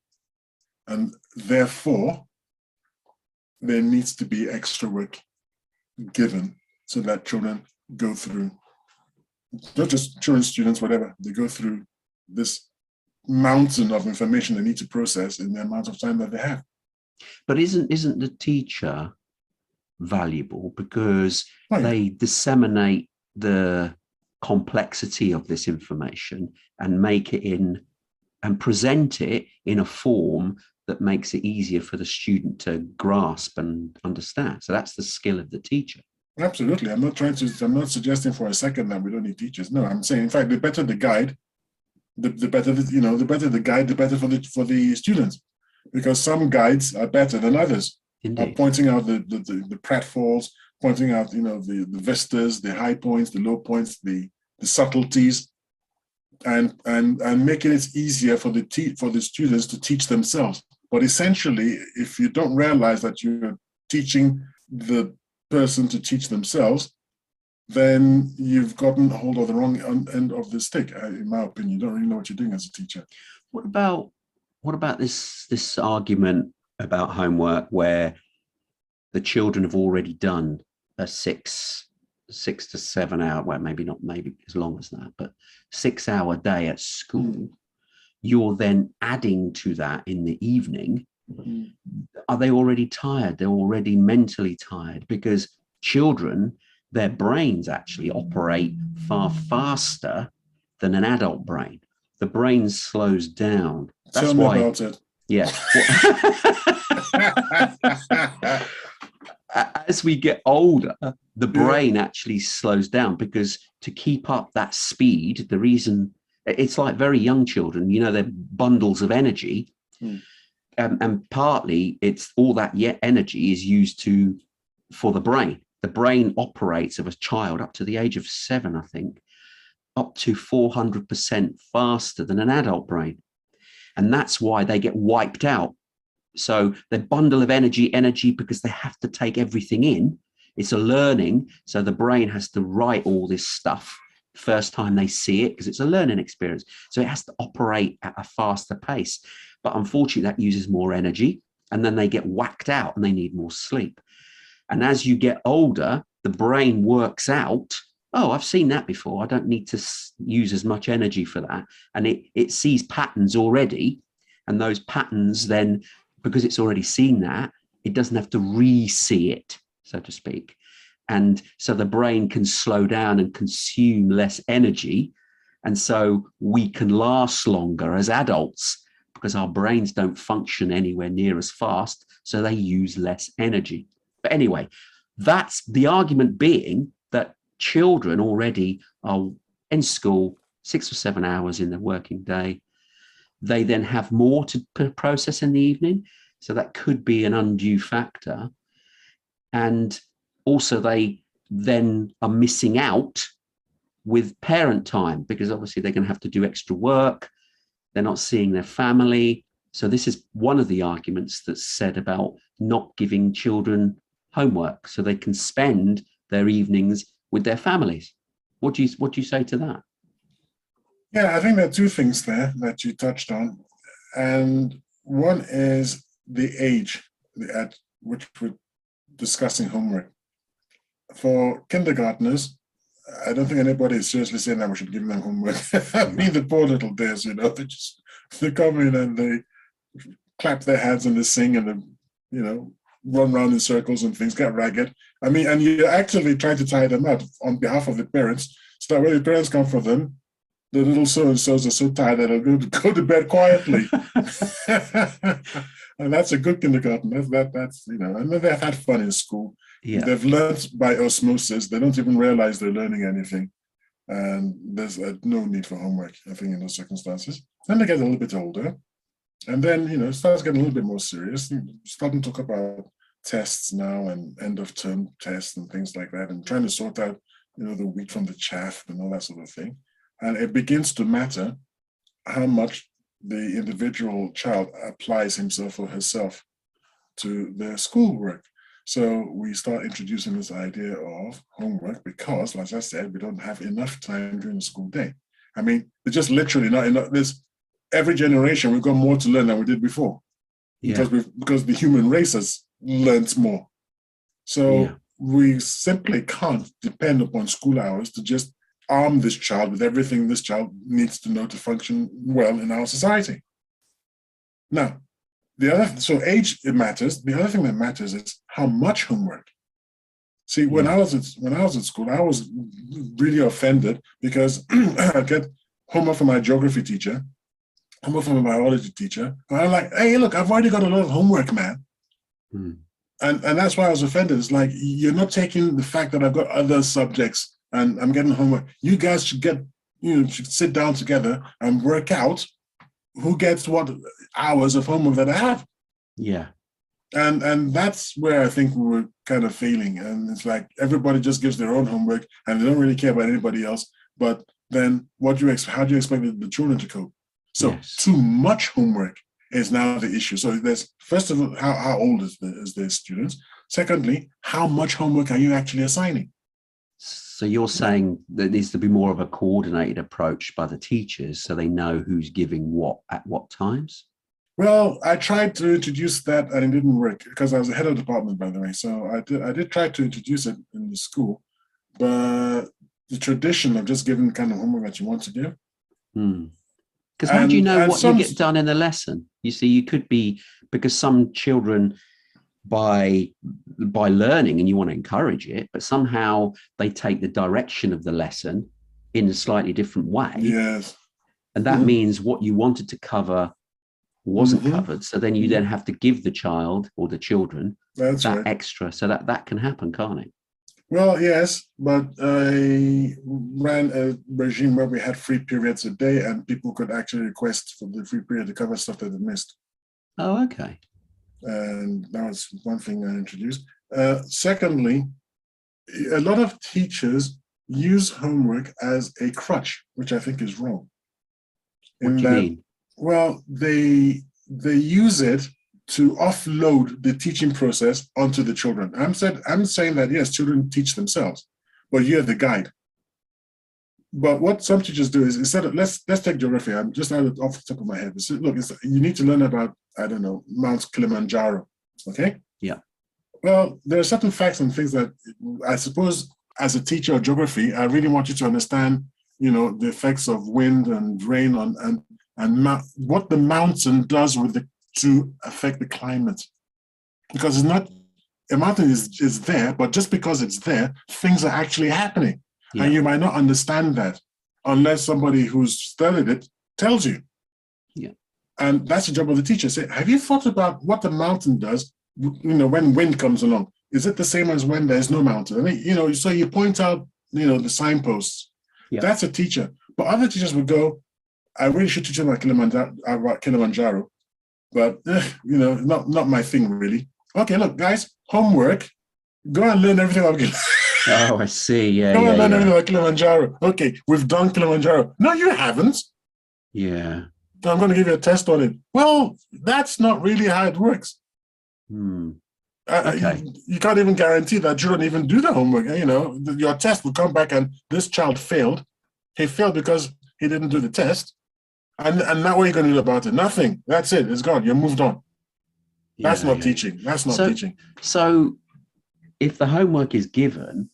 And therefore, there needs to be extra work given so that children go through, not just children, students, whatever, they go through this mountain of information they need to process in the amount of time that they have. But isn't the teacher valuable because Right. they disseminate the complexity of this information and make it in and present it in a form that makes it easier for the student to grasp and understand? So that's the skill of the teacher. Absolutely. I'm not suggesting for a second that we don't need teachers. No, I'm saying, in fact, the better the guide, the better the better the guide, the better for the students, because some guides are better than others. Indeed. Pointing out the pratfalls, pointing out the vistas, the high points, the low points, the subtleties, and making it easier for the students to teach themselves. But essentially, if you don't realize that you're teaching the person to teach themselves, then you've gotten a hold of the wrong end of the stick. In my opinion, you don't really know what you're doing as a teacher. What about this argument about homework where the children have already done a 6 to 7 hour, well, maybe as long as that, but 6 hour day at school? You're then adding to that in the evening. Are they already tired? They're already mentally tired, because children, their brains actually operate far faster than an adult brain. The brain slows down. That's Tell me why, about it. yeah. As we get older, the brain actually slows down, because to keep up that speed, the reason, it's like very young children, they're bundles of energy. And partly it's all that energy is used for the brain. The brain operates of a child up to the age of 7, I think, up to 400% faster than an adult brain. And that's why they get wiped out. So the bundle of energy because they have to take everything in. It's a learning. So the brain has to write all this stuff first time they see it, because it's a learning experience. So it has to operate at a faster pace. But unfortunately, that uses more energy, and then they get whacked out and they need more sleep. And as you get older, the brain works out, oh, I've seen that before. I don't need to use as much energy for that. And it sees patterns already. And those patterns then, because it's already seen that, it doesn't have to re-see it, so to speak. And so the brain can slow down and consume less energy. And so we can last longer as adults, because our brains don't function anywhere near as fast, so they use less energy. But anyway, that's the argument, being that children already are in school 6 or 7 hours in the working day. They then have more to process in the evening, so that could be an undue factor. And also they then are missing out with parent time, because obviously they're going to have to do extra work. They're not seeing their family. So this is one of the arguments that's said about not giving children homework so they can spend their evenings with their families. What do you say to that? Yeah, I think there are two things there that you touched on. And one is the age at which we're discussing homework. For kindergartners, I don't think anybody is seriously saying that we should give them homework. I mean, the poor little days, they come in and they clap their hands and they sing and they run around in circles and things, get ragged. I mean, and you're actively trying to tie them up on behalf of the parents, so that when the parents come for them, the little so-and-sos are so tired that they'll go to bed quietly. And that's a good kindergarten. That's and they've had fun in school. Yeah. They've learned by osmosis. They don't even realize they're learning anything. And there's no need for homework, I think, in those circumstances. Then they get a little bit older. And then, it starts getting a little bit more serious. Starting to talk about tests now and end of term tests and things like that, and trying to sort out, the wheat from the chaff and all that sort of thing. And it begins to matter how much the individual child applies himself or herself to their schoolwork. So we start introducing this idea of homework because, as I said, we don't have enough time during the school day. I mean, it's just literally not enough. Every generation, we've got more to learn than we did before. Yeah. Because the human race has learned more. So we simply can't depend upon school hours to just arm this child with everything this child needs to know to function well in our society. Now, so age, it matters. The other thing that matters is how much homework. See, when I was at school, I was really offended because I get homework from my geography teacher, homework from my biology teacher, and I'm like, hey, look, I've already got a lot of homework, man. And that's why I was offended. It's like, you're not taking the fact that I've got other subjects and I'm getting homework. You guys should should sit down together and work out who gets what hours of homework that I have. Yeah. And that's where I think we were kind of failing. And it's like everybody just gives their own homework and they don't really care about anybody else. But then how do you expect the children to cope? So too much homework is now the issue. So there's, first of all, how old is the students? Secondly, how much homework are you actually assigning? So you're saying there needs to be more of a coordinated approach by the teachers so they know who's giving what at what times? Well, I tried to introduce that and it didn't work because I was the head of the department, by the way. So I did try to introduce it in the school, but the tradition of just giving the kind of homework that you want to give. Because how do you know what you get done in a lesson? You see, you could be, because some children, by learning, and you want to encourage it, but somehow they take the direction of the lesson in a slightly different way. Yes. And that means what you wanted to cover wasn't covered. So then you then have to give the child or the children that extra. So that can happen, can't it? Well, yes, but I ran a regime where we had 3 periods a day and people could actually request for the free period to cover stuff that they missed. Oh, okay. And that was one thing I introduced. Secondly, a lot of teachers use homework as a crutch, which I think is wrong. What do you mean? Well, they use it to offload the teaching process onto the children. I'm saying that, yes, children teach themselves, but you're the guide. But what some teachers do is, instead of, let's take geography. I'm just off the top of my head. Look, you need to learn about, I don't know, Mount Kilimanjaro, okay? Yeah. Well, there are certain facts and things that I suppose as a teacher of geography, I really want you to understand, the effects of wind and rain and what the mountain does to affect the climate. Because it's not, a mountain is there, but just because it's there, things are actually happening. Yeah. And you might not understand that unless somebody who's studied it tells you. Yeah. And that's the job of the teacher. Say, have you thought about what the mountain does, when wind comes along? Is it the same as when there's no mountain? I mean, so you point out, the signposts. Yeah. That's a teacher. But other teachers would go, I really should teach them about Kilimanjaro, but not my thing really. Okay, look, guys, homework. Go and learn everything about Kilimanjaro. Oh, I see. Yeah. Go and learn everything about Kilimanjaro. Okay, we've done Kilimanjaro. No, you haven't. Yeah. I'm going to give you a test on it. Well, that's not really how it works. Okay. You can't even guarantee that you don't even do the homework. Your test will come back and this child failed. He failed because he didn't do the test. And now what are you going to do about it? Nothing. That's it. It's gone. You're moved on. That's not teaching. That's not teaching. So if the homework is given,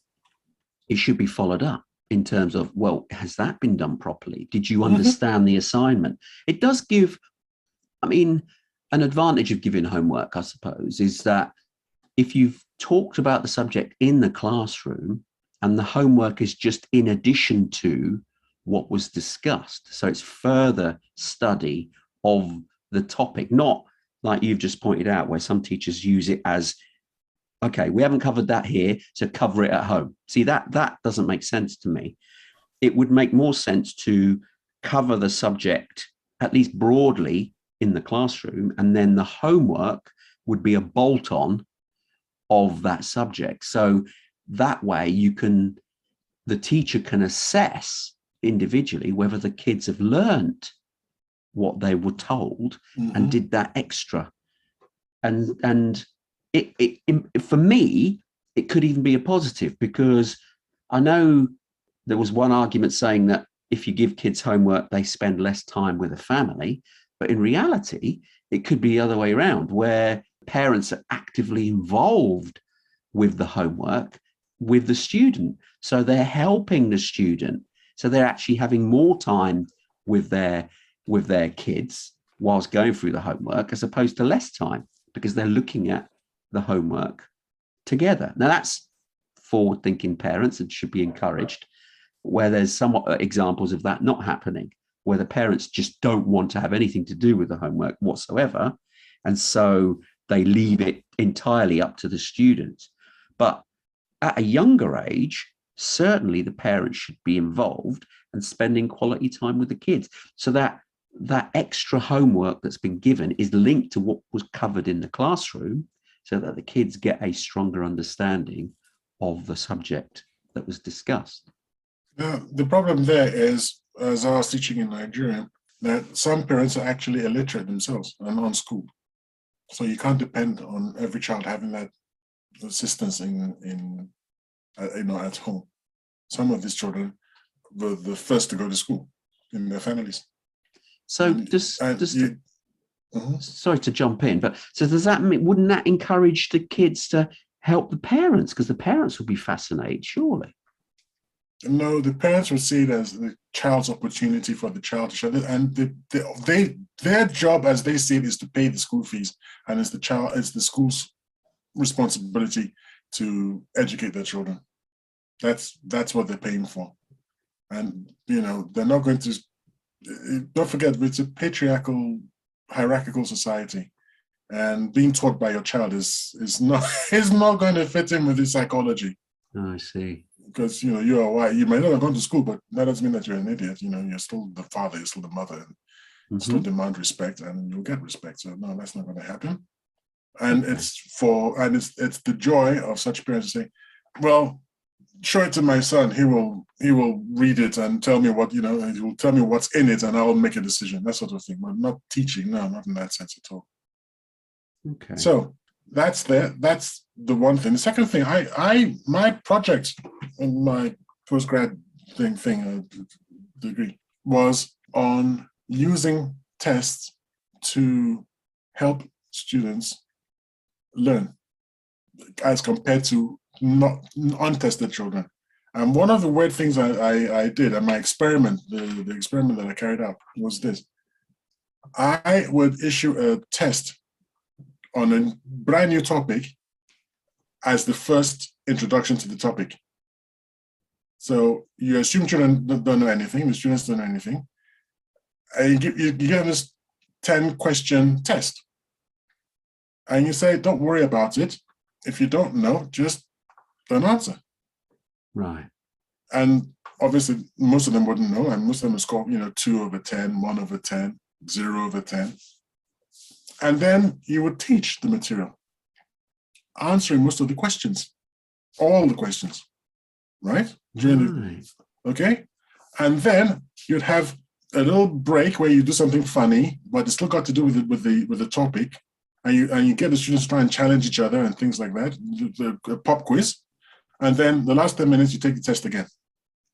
it should be followed up in terms of, well, has that been done properly? Did you understand the assignment? It does give, an advantage of giving homework, I suppose, is that if you've talked about the subject in the classroom and the homework is just in addition to what was discussed, so it's further study of the topic, not like you've just pointed out, where some teachers use it as, okay, we haven't covered that here, so cover it at home. See, that doesn't make sense to me. It would make more sense to cover the subject, at least broadly, in the classroom, and then the homework would be a bolt-on of that subject. So that way the teacher can assess individually whether the kids have learned what they were told and did that extra. And it for me, it could even be a positive, because I know there was one argument saying that if you give kids homework, they spend less time with the family. But in reality, it could be the other way around, where parents are actively involved with the homework with the student. So they're helping the student. So they're actually having more time with their kids whilst going through the homework, as opposed to less time, because they're looking at the homework together. Now, that's forward-thinking parents and should be encouraged, where there's some examples of that not happening, where the parents just don't want to have anything to do with the homework whatsoever. And so they leave it entirely up to the students. But at a younger age, certainly the parents should be involved and spending quality time with the kids, so that extra homework that's been given is linked to what was covered in the classroom, so that the kids get a stronger understanding of the subject that was discussed. Now, the problem there is, as I was teaching in Nigeria, that some parents are actually illiterate themselves and unschooled. So you can't depend on every child having that assistance at home. Some of these children were the first to go to school in their families. So sorry to jump in, but so does that mean, wouldn't that encourage the kids to help the parents? Because the parents would be fascinated, surely. No, the parents would see it as the child's opportunity for the child to show it, and their job, as they see it, is to pay the school fees, and it's the school's responsibility to educate their children. That's what they're paying for, and they're not going to. Don't forget, it's a patriarchal, hierarchical society, and being taught by your child is not going to fit in with his psychology. Oh, I see. Because you are white, you might not have gone to school, but that doesn't mean that you're an idiot. You're still the father, you're still the mother, and still demand respect, and you'll get respect. So no, that's not going to happen. And it's the joy of such parents to say, well, show it to my son. He will read it and tell me what, he will tell me what's in it, and I'll make a decision. That sort of thing. But not teaching, no, not in that sense at all. Okay. So that's the one thing. The second thing, my project in my postgrad degree was on using tests to help students learn as compared to not untested children. And one of the weird things I did, and my experiment, the experiment that I carried out was this. I would issue a test on a brand new topic as the first introduction to the topic. So you assume children don't know anything, the students don't know anything, and you give them this 10-question test. And you say, don't worry about it. If you don't know, just don't answer. Right. And obviously, most of them wouldn't know, and most of them would score, 2 over 10, 1 over 10, 0 over 10. And then you would teach the material, answering most of the questions, all the questions, right? Okay? And then you'd have a little break where you do something funny, but it's still got to do with the topic. And you get the students to try and challenge each other and things like that, the pop quiz. And then the last 10 minutes, you take the test again.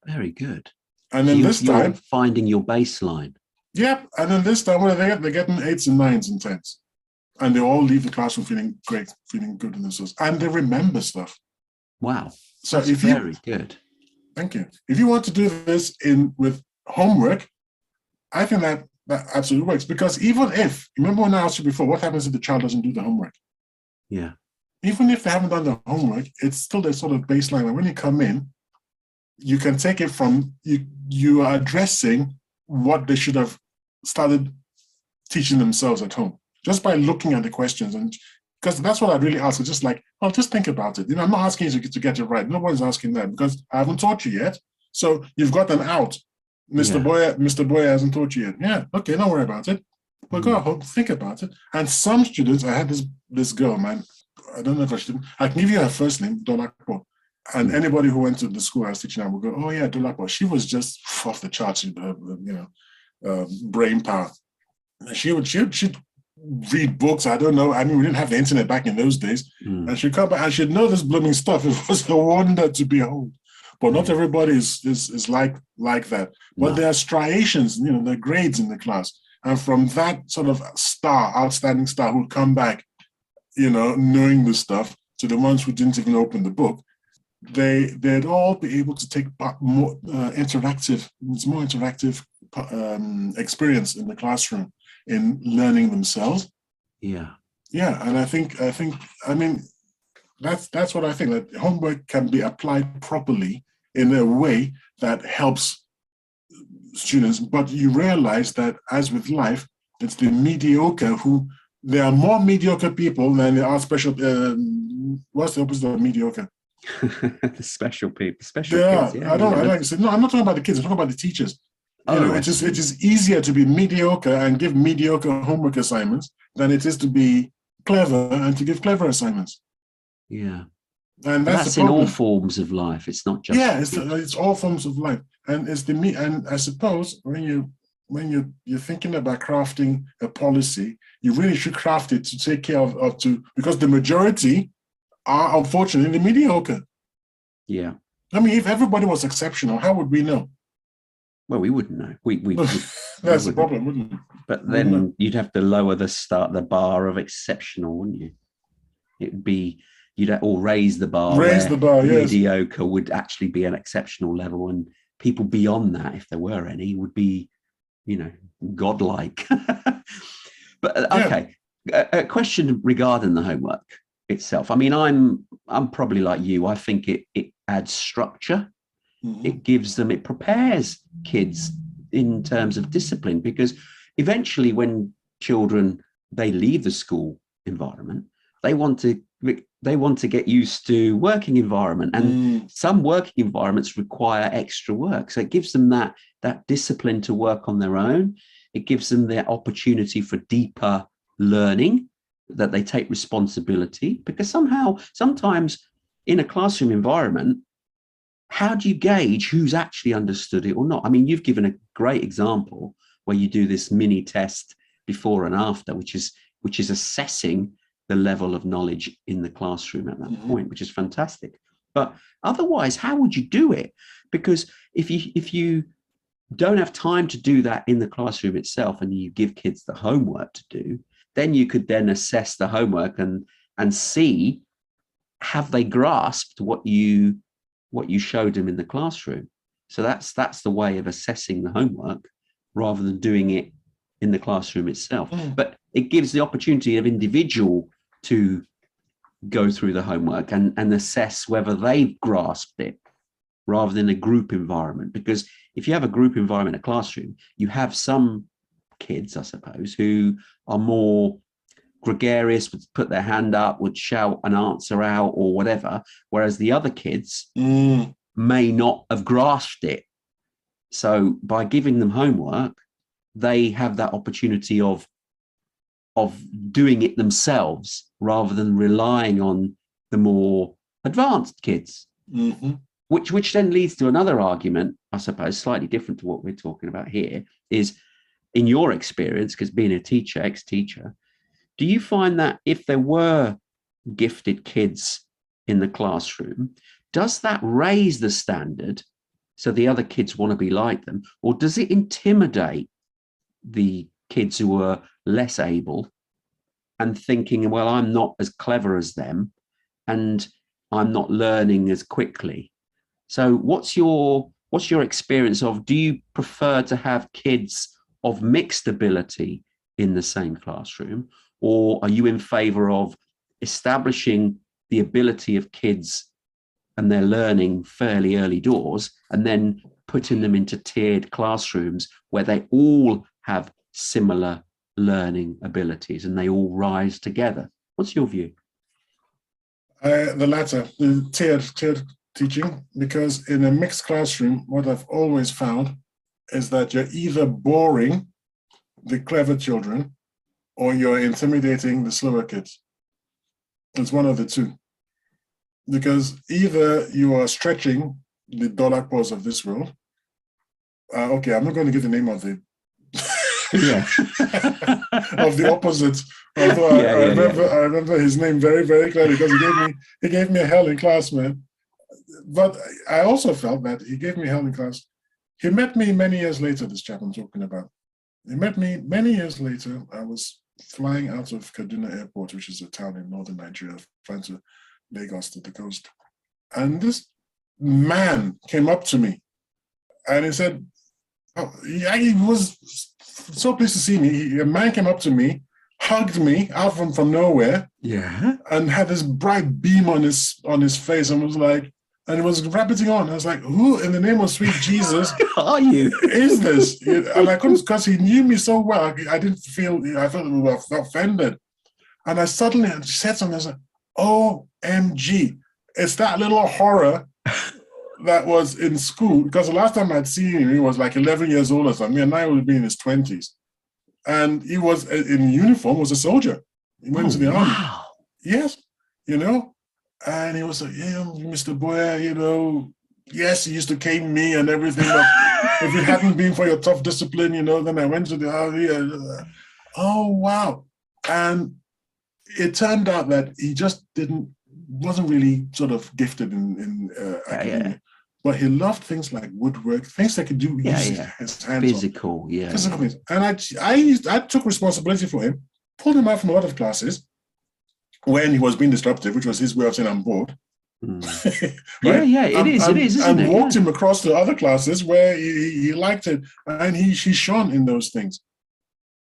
Very good. And then this time, finding your baseline. Yep. And then this time, what do they get? They're getting 8s and 9s and 10s. And they all leave the classroom feeling great, feeling good in themselves. And they remember stuff. Wow. So that's very good. Thank you. If you want to do this with homework, I think That absolutely works. Because even if, remember when I asked you before, what happens if the child doesn't do the homework? Yeah. Even if they haven't done the homework, it's still the sort of baseline. And when you come in, you can take it from, you are addressing what they should have started teaching themselves at home, just by looking at the questions. And because that's what I really ask. It's just like, well, just think about it. I'm not asking you to get it right. Nobody's asking that because I haven't taught you yet. So you've got an out. Mr. Boyer hasn't taught you yet. Yeah, okay, don't worry about it. But go home, think about it. And some students, I had this girl, man. I don't know if I can give you her first name, Dolapo. And anybody who went to the school I was teaching at would go, oh yeah, Dolapo. She was just off the charts, brain power. She'd read books. I don't know. I mean, we didn't have the internet back in those days. And she'd come back and she'd know this blooming stuff. It was a wonder to behold. But not everybody is like that. But there are striations, there are grades in the class. And from that sort of outstanding star who'd come back, knowing the stuff, to the ones who didn't even open the book, they'd all be able to take more interactive experience in the classroom in learning themselves. Yeah, and I mean that's what I think, that homework can be applied properly in a way that helps students. But you realize that, as with life, it's the mediocre there are more mediocre people than there are special. What's the opposite of mediocre? The special people, special kids. Yeah, I don't like to say. No, I'm not talking about the kids. I'm talking about the teachers. It is easier to be mediocre and give mediocre homework assignments than it is to be clever and to give clever assignments. Yeah, and that's in all forms of life. It's not just it's all forms of life, and and I suppose when you're thinking about crafting a policy, you really should craft it to take care of because the majority are unfortunately mediocre. Yeah, I mean, if everybody was exceptional, how would we know? Well, we wouldn't know. That's the problem, wouldn't it? But then you'd have to lower the bar of exceptional, wouldn't you? It'd be or raise the bar. Yes. Mediocre would actually be an exceptional level, and people beyond that, if there were any, would be, godlike. But okay, a question regarding the homework itself. I mean, I'm probably like you. I think it adds structure. Mm-hmm. It prepares kids in terms of discipline, because eventually when children, they leave the school environment, they want to get used to working environment, and some working environments require extra work. So it gives them that discipline to work on their own. It gives them the opportunity for deeper learning, that they take responsibility, because sometimes in a classroom environment, how do you gauge who's actually understood it or not? I mean, you've given a great example where you do this mini test before and after, which is assessing the level of knowledge in the classroom at that point, which is fantastic. But otherwise, how would you do it? Because if you don't have time to do that in the classroom itself, and you give kids the homework to do, then you could then assess the homework and see, have they grasped what you showed them in the classroom. So that's the way of assessing the homework, rather than doing it in the classroom itself. But it gives the opportunity of individual to go through the homework and assess whether they've grasped it, rather than a group environment. Because if you have a group environment in a classroom, you have some kids, I suppose, who are more gregarious, would put their hand up, would shout an answer out or whatever, whereas the other kids may not have grasped it. So by giving them homework, they have that opportunity of doing it themselves, rather than relying on the more advanced kids. Which then leads to another argument, I suppose, slightly different to what we're talking about here, is, in your experience, because being a teacher, ex-teacher, do you find that if there were gifted kids in the classroom, does that raise the standard so the other kids want to be like them? Or does it intimidate the kids who are less able and thinking, well, I'm not as clever as them and I'm not learning as quickly? So what's your experience of, do you prefer to have kids of mixed ability in the same classroom, or are you in favor of establishing the ability of kids and their learning fairly early doors and then putting them into tiered classrooms where they all have similar learning abilities and they all rise together? What's your view? The latter, the tiered teaching, because in a mixed classroom, what I've always found is that you're either boring the clever children or you're intimidating the slower kids. It's one of the two. Because either you are stretching the dollar pause of this world. Okay, I'm not going to give the name of the of the opposite. Although I remember his name very, very clearly because he gave me a hell in class, man. But I also felt that he gave me hell in class. He met me many years later, this chap I'm talking about. He met me many years later. I was flying out of Kaduna Airport, which is a town in northern Nigeria, flying to Lagos to the coast. And this man came up to me and he said, he was so pleased to see me. A man came up to me, hugged me out from nowhere, and had this bright beam on his face, and was like, and it was rabbiting on. I was like, who in the name of sweet Jesus are you? Is this? And I couldn't, because he knew me so well. I felt we were offended. And I suddenly said something. I was like, OMG, it's that little horror that was in school, because the last time I'd seen him, he was like 11 years older than me, and I would be in his 20s. And he was in uniform, was a soldier. He went into the army. Yes, and he was like, yeah, Mr. Boyer, yes, he used to cane me and everything, but if it hadn't been for your tough discipline, then I went to the army. Oh, wow. And it turned out that he just wasn't really sort of gifted in academia. But he loved things like woodwork, things that could do his hands physical, on. Physical things. And I took responsibility for him, pulled him out from a lot of classes when he was being disruptive, which was his way of saying I'm bored. Right? It is, isn't it? And walked him across to other classes where he liked it, and he shone in those things.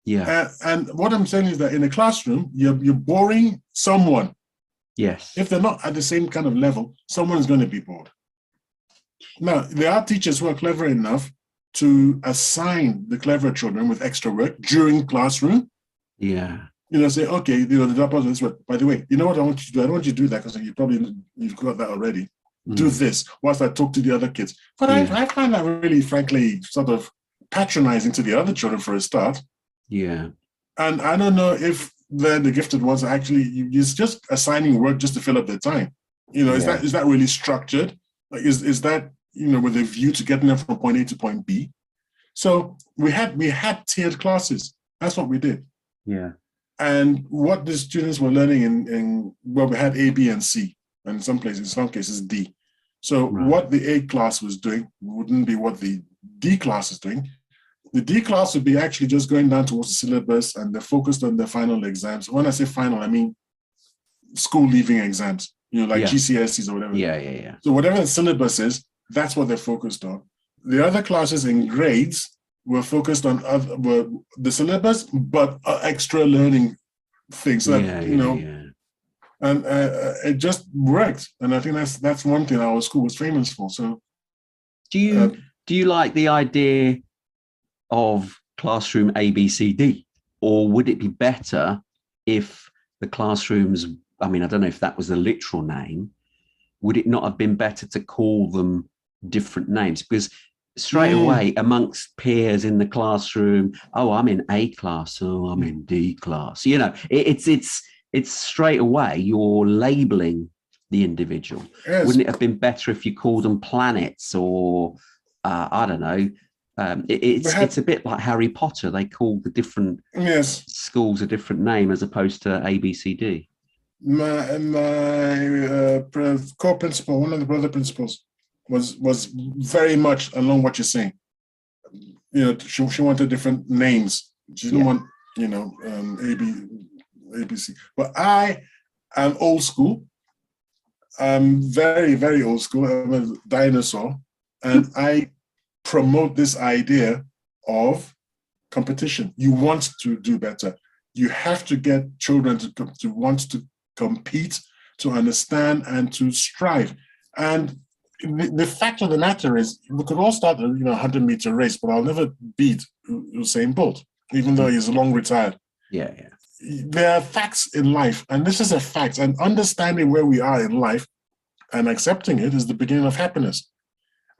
Yeah. And what I'm saying is that in a classroom, you're boring someone. Yes. If they're not at the same kind of level, someone's going to be bored. Now, there are teachers who are clever enough to assign the clever children with extra work during classroom. Yeah. Say, okay, the dropout this way. By the way, you know what I want you to do? I don't want you to do that because you've got that already. Do this whilst I talk to the other kids. But I find that really, frankly, sort of patronizing to the other children for a start. Yeah. And I don't know if the gifted ones are actually, it's just assigning work just to fill up their time. Is that really structured? Like, is that, with a view to getting them from point A to point B? So we had tiered classes. That's what we did. Yeah. And what the students were learning we had A, B, and C, and in some cases D. So what the A class was doing wouldn't be what the D class is doing. The D class would be actually just going down towards the syllabus, and they're focused on their final exams. When I say final, I mean school leaving exams, GCSEs or whatever. Yeah. So whatever the syllabus is, that's what they're focused on. The other classes in grades were focused on the syllabus, but extra learning things. And it just worked. And I think that's one thing our school was famous for. So, do you like the idea of classroom ABCD, or would it be better if the classrooms? I mean, I don't know if that was the literal name. Would it not have been better to call them different names? Because straight away amongst peers in the classroom, I'm in A class, I'm in D class. It's straight away you're labeling the individual. Yes. Wouldn't it have been better if you called them planets, or I don't know? It's a bit like Harry Potter. They call the different schools a different name as opposed to ABCD. My co-principal, one of the brother principals, was very much along what you're saying. She wanted different names. She didn't want, ABC. But I am old school. I'm very, very old school. I'm a dinosaur. And I promote this idea of competition. You want to do better. You have to get children to want to compete, to understand, and to strive. And the fact of the matter is, we could all start a 100-meter race, but I'll never beat Usain Bolt, even though he's long retired. Yeah. There are facts in life, and this is a fact. And understanding where we are in life and accepting it is the beginning of happiness.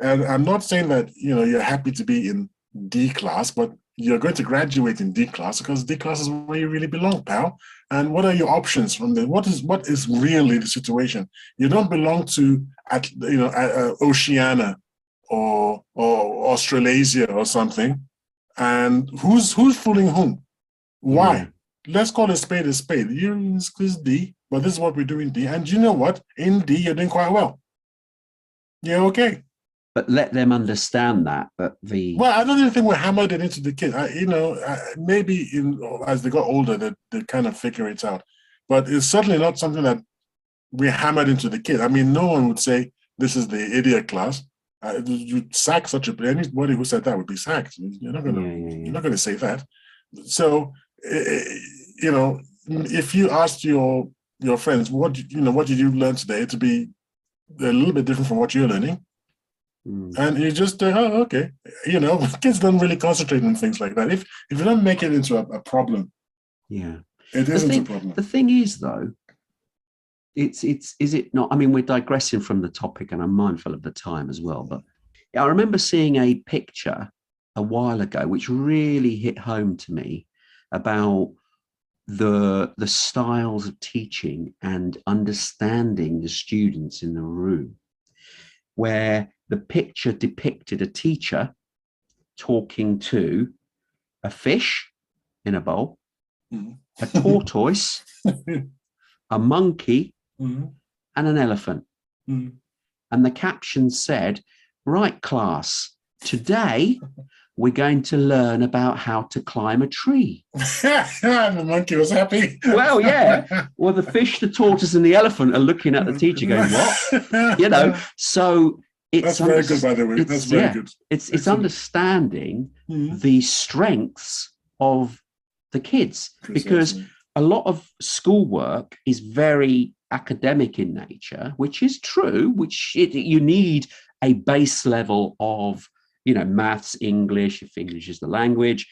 And I'm not saying that you're happy to be in D class, but you're going to graduate in D class because D class is where you really belong, pal. And what are your options from there? What is really the situation? You don't belong to Oceania or Australasia or something. And who's fooling whom? Why? Yeah. Let's call a spade a spade. It's D, but this is what we're doing D. And you know what? In D, you're doing quite well. You're okay. But let them understand that Well, I don't even think we hammered it into the kids. Maybe as they got older, they kind of figure it out. But it's certainly not something that we hammered into the kids. I mean, no one would say this is the idiot class. You sack anybody who said that would be sacked. You're not going to say that. So, if you asked your friends, what did you learn today, to be a little bit different from what you're learning. And you just, okay. Kids don't really concentrate on things like that. If you don't make it into a problem, it isn't a problem. The thing is, though, is it not? I mean, we're digressing from the topic, and I'm mindful of the time as well. But I remember seeing a picture a while ago, which really hit home to me about the styles of teaching and understanding the students in the room, where the picture depicted a teacher talking to a fish in a bowl, a tortoise, a monkey, and an elephant. And the caption said, "Right, class, today we're going to learn about how to climb a tree." The monkey was happy. Well, yeah. Well, the fish, the tortoise, and the elephant are looking at the teacher going, "What?" So that's very good, by the way. That's very good. It's understanding the strengths of the kids, because a lot of schoolwork is very academic in nature, which is true. You need a base level of maths, English, if English is the language,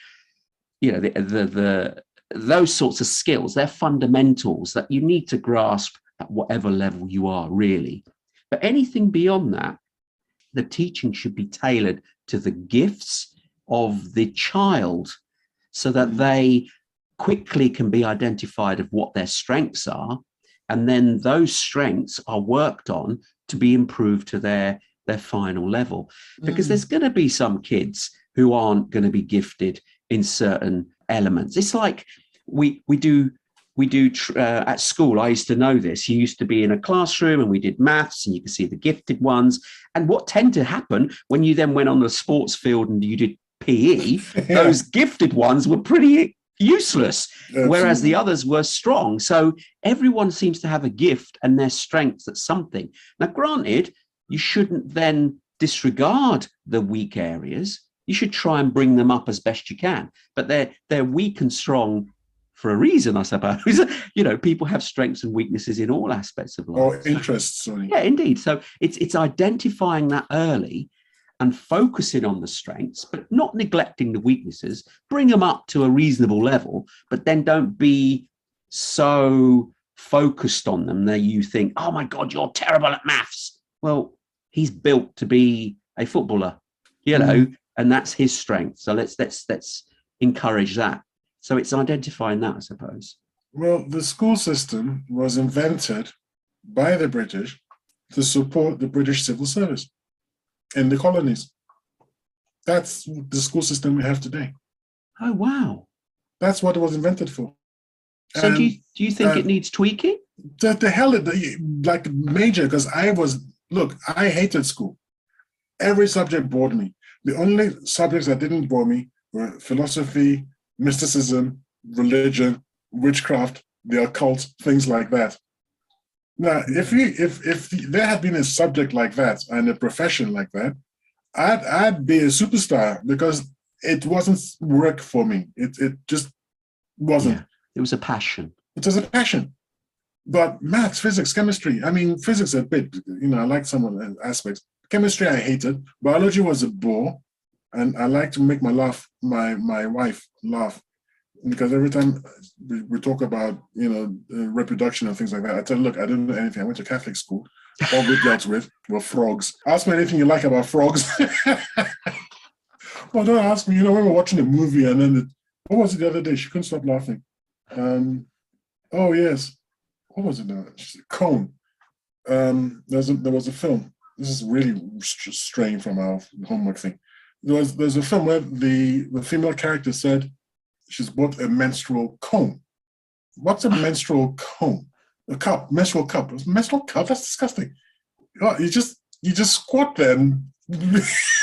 those sorts of skills. They're fundamentals that you need to grasp at whatever level you are, really. But anything beyond that, the teaching should be tailored to the gifts of the child, so that they quickly can be identified of what their strengths are, and then those strengths are worked on to be improved to their final level. Because there's going to be some kids who aren't going to be gifted in certain elements. It's like we do at school. I used to know this. You used to be in a classroom and we did maths, and you could see the gifted ones. And what tended to happen when you then went on the sports field and you did PE, those gifted ones were pretty useless, whereas the others were strong. So everyone seems to have a gift and their strengths at something. Now, granted, you shouldn't then disregard the weak areas. You should try and bring them up as best you can. But they're weak and strong for a reason, I suppose. People have strengths and weaknesses in all aspects of life. Or interests. Sorry. Yeah, indeed. So it's identifying that early and focusing on the strengths, but not neglecting the weaknesses. Bring them up to a reasonable level, but then don't be so focused on them that you think, "Oh my God, you're terrible at maths." Well, he's built to be a footballer, and that's his strength. So let's encourage that. So it's identifying that, I suppose. Well, the school system was invented by the British to support the British civil service in the colonies. That's the school system we have today. Oh, wow. That's what it was invented for. So do you think it needs tweaking? The hell, like major, because I hated school. Every subject bored me. The only subjects that didn't bore me were philosophy, mysticism, religion, witchcraft, the occult, things like that. Now, if there had been a subject like that and a profession like that, I'd be a superstar, because it wasn't work for me. It just wasn't. Yeah. It was a passion. It was a passion. But maths, physics, chemistry, I mean, physics a bit, I like some of the aspects. Chemistry, I hated. Biology was a bore. And I like to make my wife laugh. Because every time we talk about, reproduction and things like that, I tell her, look, I don't know anything. I went to Catholic school. All we dealt with were frogs. Ask me anything you like about frogs. Well, don't ask me. We were watching a movie and then, what was it the other day? She couldn't stop laughing. Oh, yes. What was it now? Cone. There was a film. This is really straying from our homework thing. There's a film where the female character said she's bought a menstrual cone. What's a menstrual cone? A cup, menstrual cup. Menstrual cup? That's disgusting. Oh, you just squat there and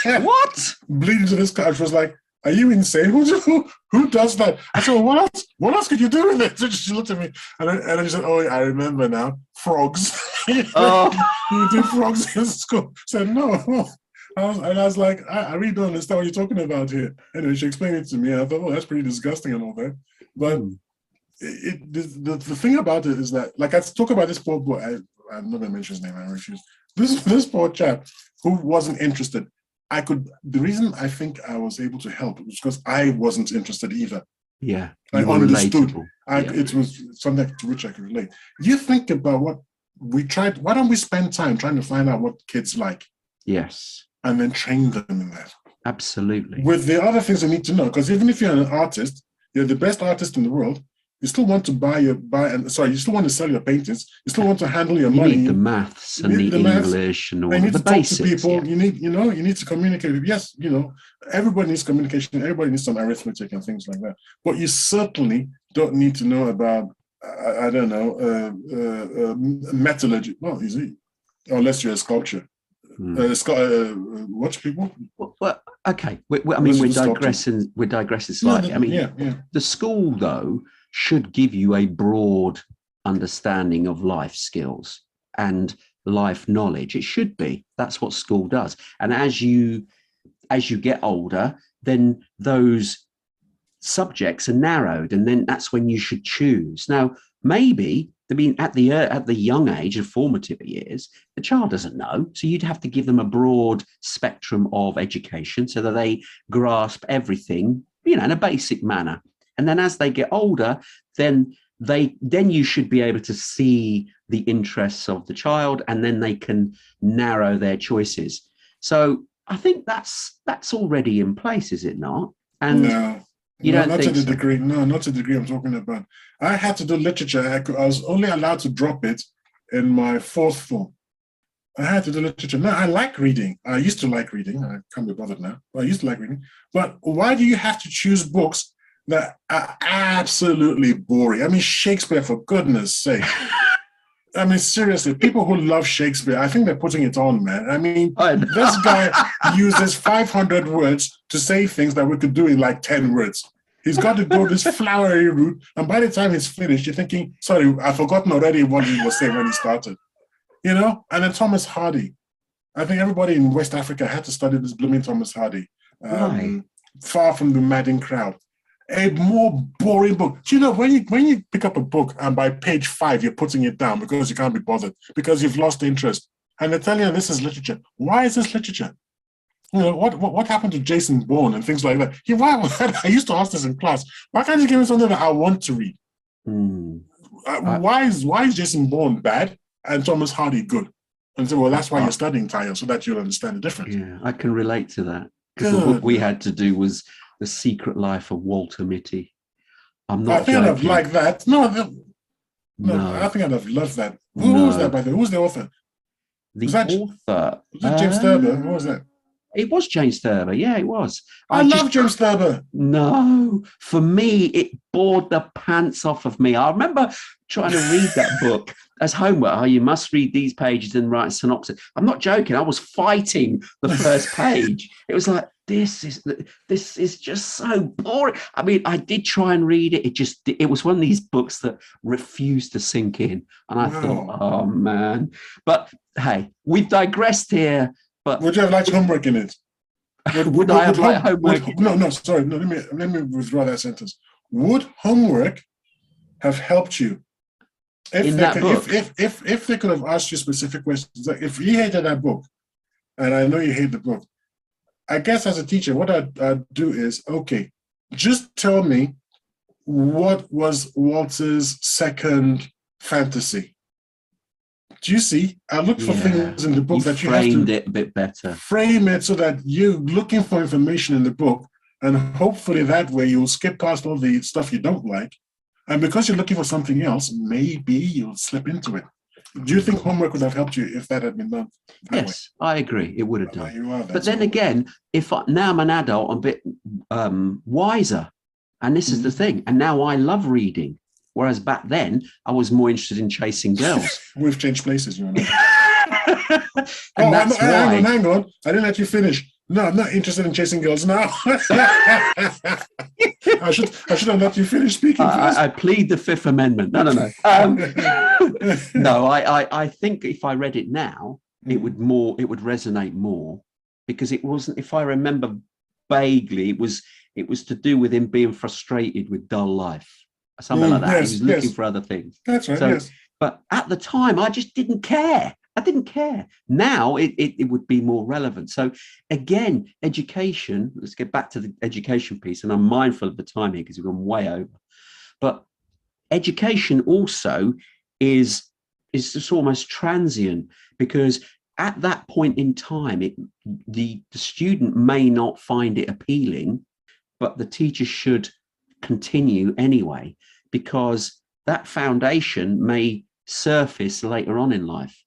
What? bleed into this cup. She was like, are you insane? Who does that? I said, well, what else could you do with it? So she looked at me and then she said, oh, I remember now. Frogs. Oh. You do frogs in school. I said, no. I was like, I really don't understand what you're talking about here. Anyway, she explained it to me, and I thought, oh, that's pretty disgusting and all that. But the thing about it is that, like, I talk about this poor boy. I'm not going to mention his name. I refuse. This poor chap who wasn't interested. The reason I think I was able to help was because I wasn't interested either. Yeah, I understood. Relatable. It was something to which I could relate. You think about what we tried. Why don't we spend time trying to find out what kids like? Yes. And then train them in that. Absolutely. With the other things they need to know, because even if you're an artist, you're the best artist in the world, you still want to you still want to sell your paintings, you still want to handle your money. You need the maths and the English and all the basics. Talk to people. Yeah. You need to communicate. Yes, everybody needs communication, everybody needs some arithmetic and things like that. But you certainly don't need to know about, I don't know, metallurgy. Well, unless you're a sculptor. Watch people. Well, okay. We're digressing. We're digressing slightly. The school though should give you a broad understanding of life skills and life knowledge. It should be. That's what school does. And as you get older, then those subjects are narrowed, and then that's when you should choose. Now, maybe. At the young age of formative years, the child doesn't know. So you'd have to give them a broad spectrum of education so that they grasp everything, in a basic manner. And then as they get older, then you should be able to see the interests of the child, and then they can narrow their choices. So I think that's already in place, is it not? And no. Not to the degree. No, not to the degree I'm talking about. I had to do literature. I was only allowed to drop it in my fourth form. I had to do literature. Now, I like reading. I used to like reading. I can't be bothered now. But I used to like reading. But why do you have to choose books that are absolutely boring? I mean, Shakespeare, for goodness sake. I mean, seriously, people who love Shakespeare, I think they're putting it on, man. I mean, this guy uses 500 words to say things that we could do in like 10 words. He's got to go this flowery route, and by the time he's finished, you're thinking, sorry, I've forgotten already what he was saying when he started. And then Thomas Hardy. I think everybody in West Africa had to study this blooming Thomas Hardy. Far from the madding crowd. A more boring book. Do you know, when you pick up a book and by page 5, you're putting it down because you can't be bothered, because you've lost interest. And they're telling you this is literature. Why is this literature? What happened to Jason Bourne and things like that? I used to ask this in class. Why can't you give me something that I want to read? Why is Jason Bourne bad and Thomas Hardy good? And so, well, that's why you're studying, Tayo, so that you'll understand the difference. Yeah, I can relate to that. Because the book we had to do was The Secret Life of Walter Mitty. I'm not I think joking. I'd have liked that. No, I think I'd have loved that. Who was that, by the way? Who's the author? The author? Was it James Thurber? Who was that? It was James Thurber. Yeah, it was. I love James Thurber. No, for me, it bored the pants off of me. I remember trying to read that book as homework. Oh, you must read these pages and write a synopsis. I'm not joking. I was fighting the first page. It was like, this is just so boring. I mean, I did try and read it. It was one of these books that refused to sink in. And I thought, oh man. But hey, we've digressed here. But would you have liked homework in it? Would I have liked homework? No, sorry. No, let me withdraw that sentence. Would homework have helped you In that book? if they could have asked you specific questions? Like if you hated that book, and I know you hate the book, I guess as a teacher, what I'd do is, okay, just tell me what was Walter's second fantasy. Do you see? I look for things in the book that you have to framed it a bit better. Frame it so that you're looking for information in the book, and hopefully that way you'll skip past all the stuff you don't like. And because you're looking for something else, maybe you'll slip into it. Do you think homework would have helped you if that had been done? Yes, I agree. It would have done. But then so. again, now I'm an adult, I'm a bit wiser. And this is the thing. And now I love reading. Whereas back then, I was more interested in chasing girls. We've changed places, you know. And hang on. I didn't let you finish. No, I'm not interested in chasing girls now. I should have let you finish speaking first. I plead the Fifth Amendment. No. No, I think if I read it now, it would resonate more, because it wasn't, if I remember vaguely, it was to do with him being frustrated with dull life. Something like that. Yes, he was looking for other things. That's right, yes. But at the time, I just didn't care. I didn't care. Now it would be more relevant. So again, education, let's get back to the education piece. And I'm mindful of the time here because we've gone way over. But education also is just almost transient, because at that point in time, the student may not find it appealing, but the teacher should continue anyway, because that foundation may surface later on in life.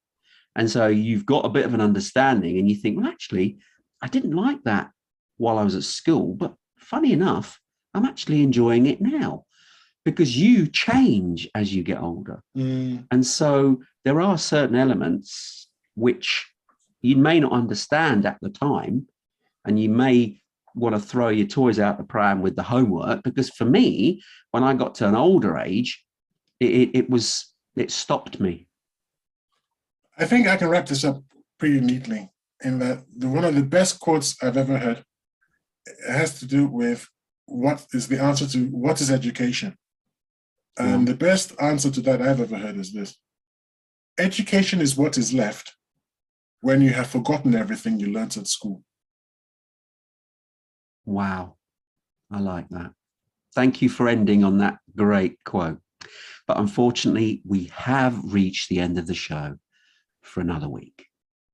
And so you've got a bit of an understanding and you think, well, actually, I didn't like that while I was at school, but funny enough, I'm actually enjoying it now, because you change as you get older. And so there are certain elements which you may not understand at the time, and you may want to throw your toys out the pram with the homework, because for me, when I got to an older age, it stopped me. I think I can wrap this up pretty neatly in that one of the best quotes I've ever heard has to do with what is the answer to what is education. And the best answer to that I've ever heard is this: education is what is left when you have forgotten everything you learned at school. Wow, I like that. Thank you for ending on that great quote. But unfortunately, we have reached the end of the show for another week.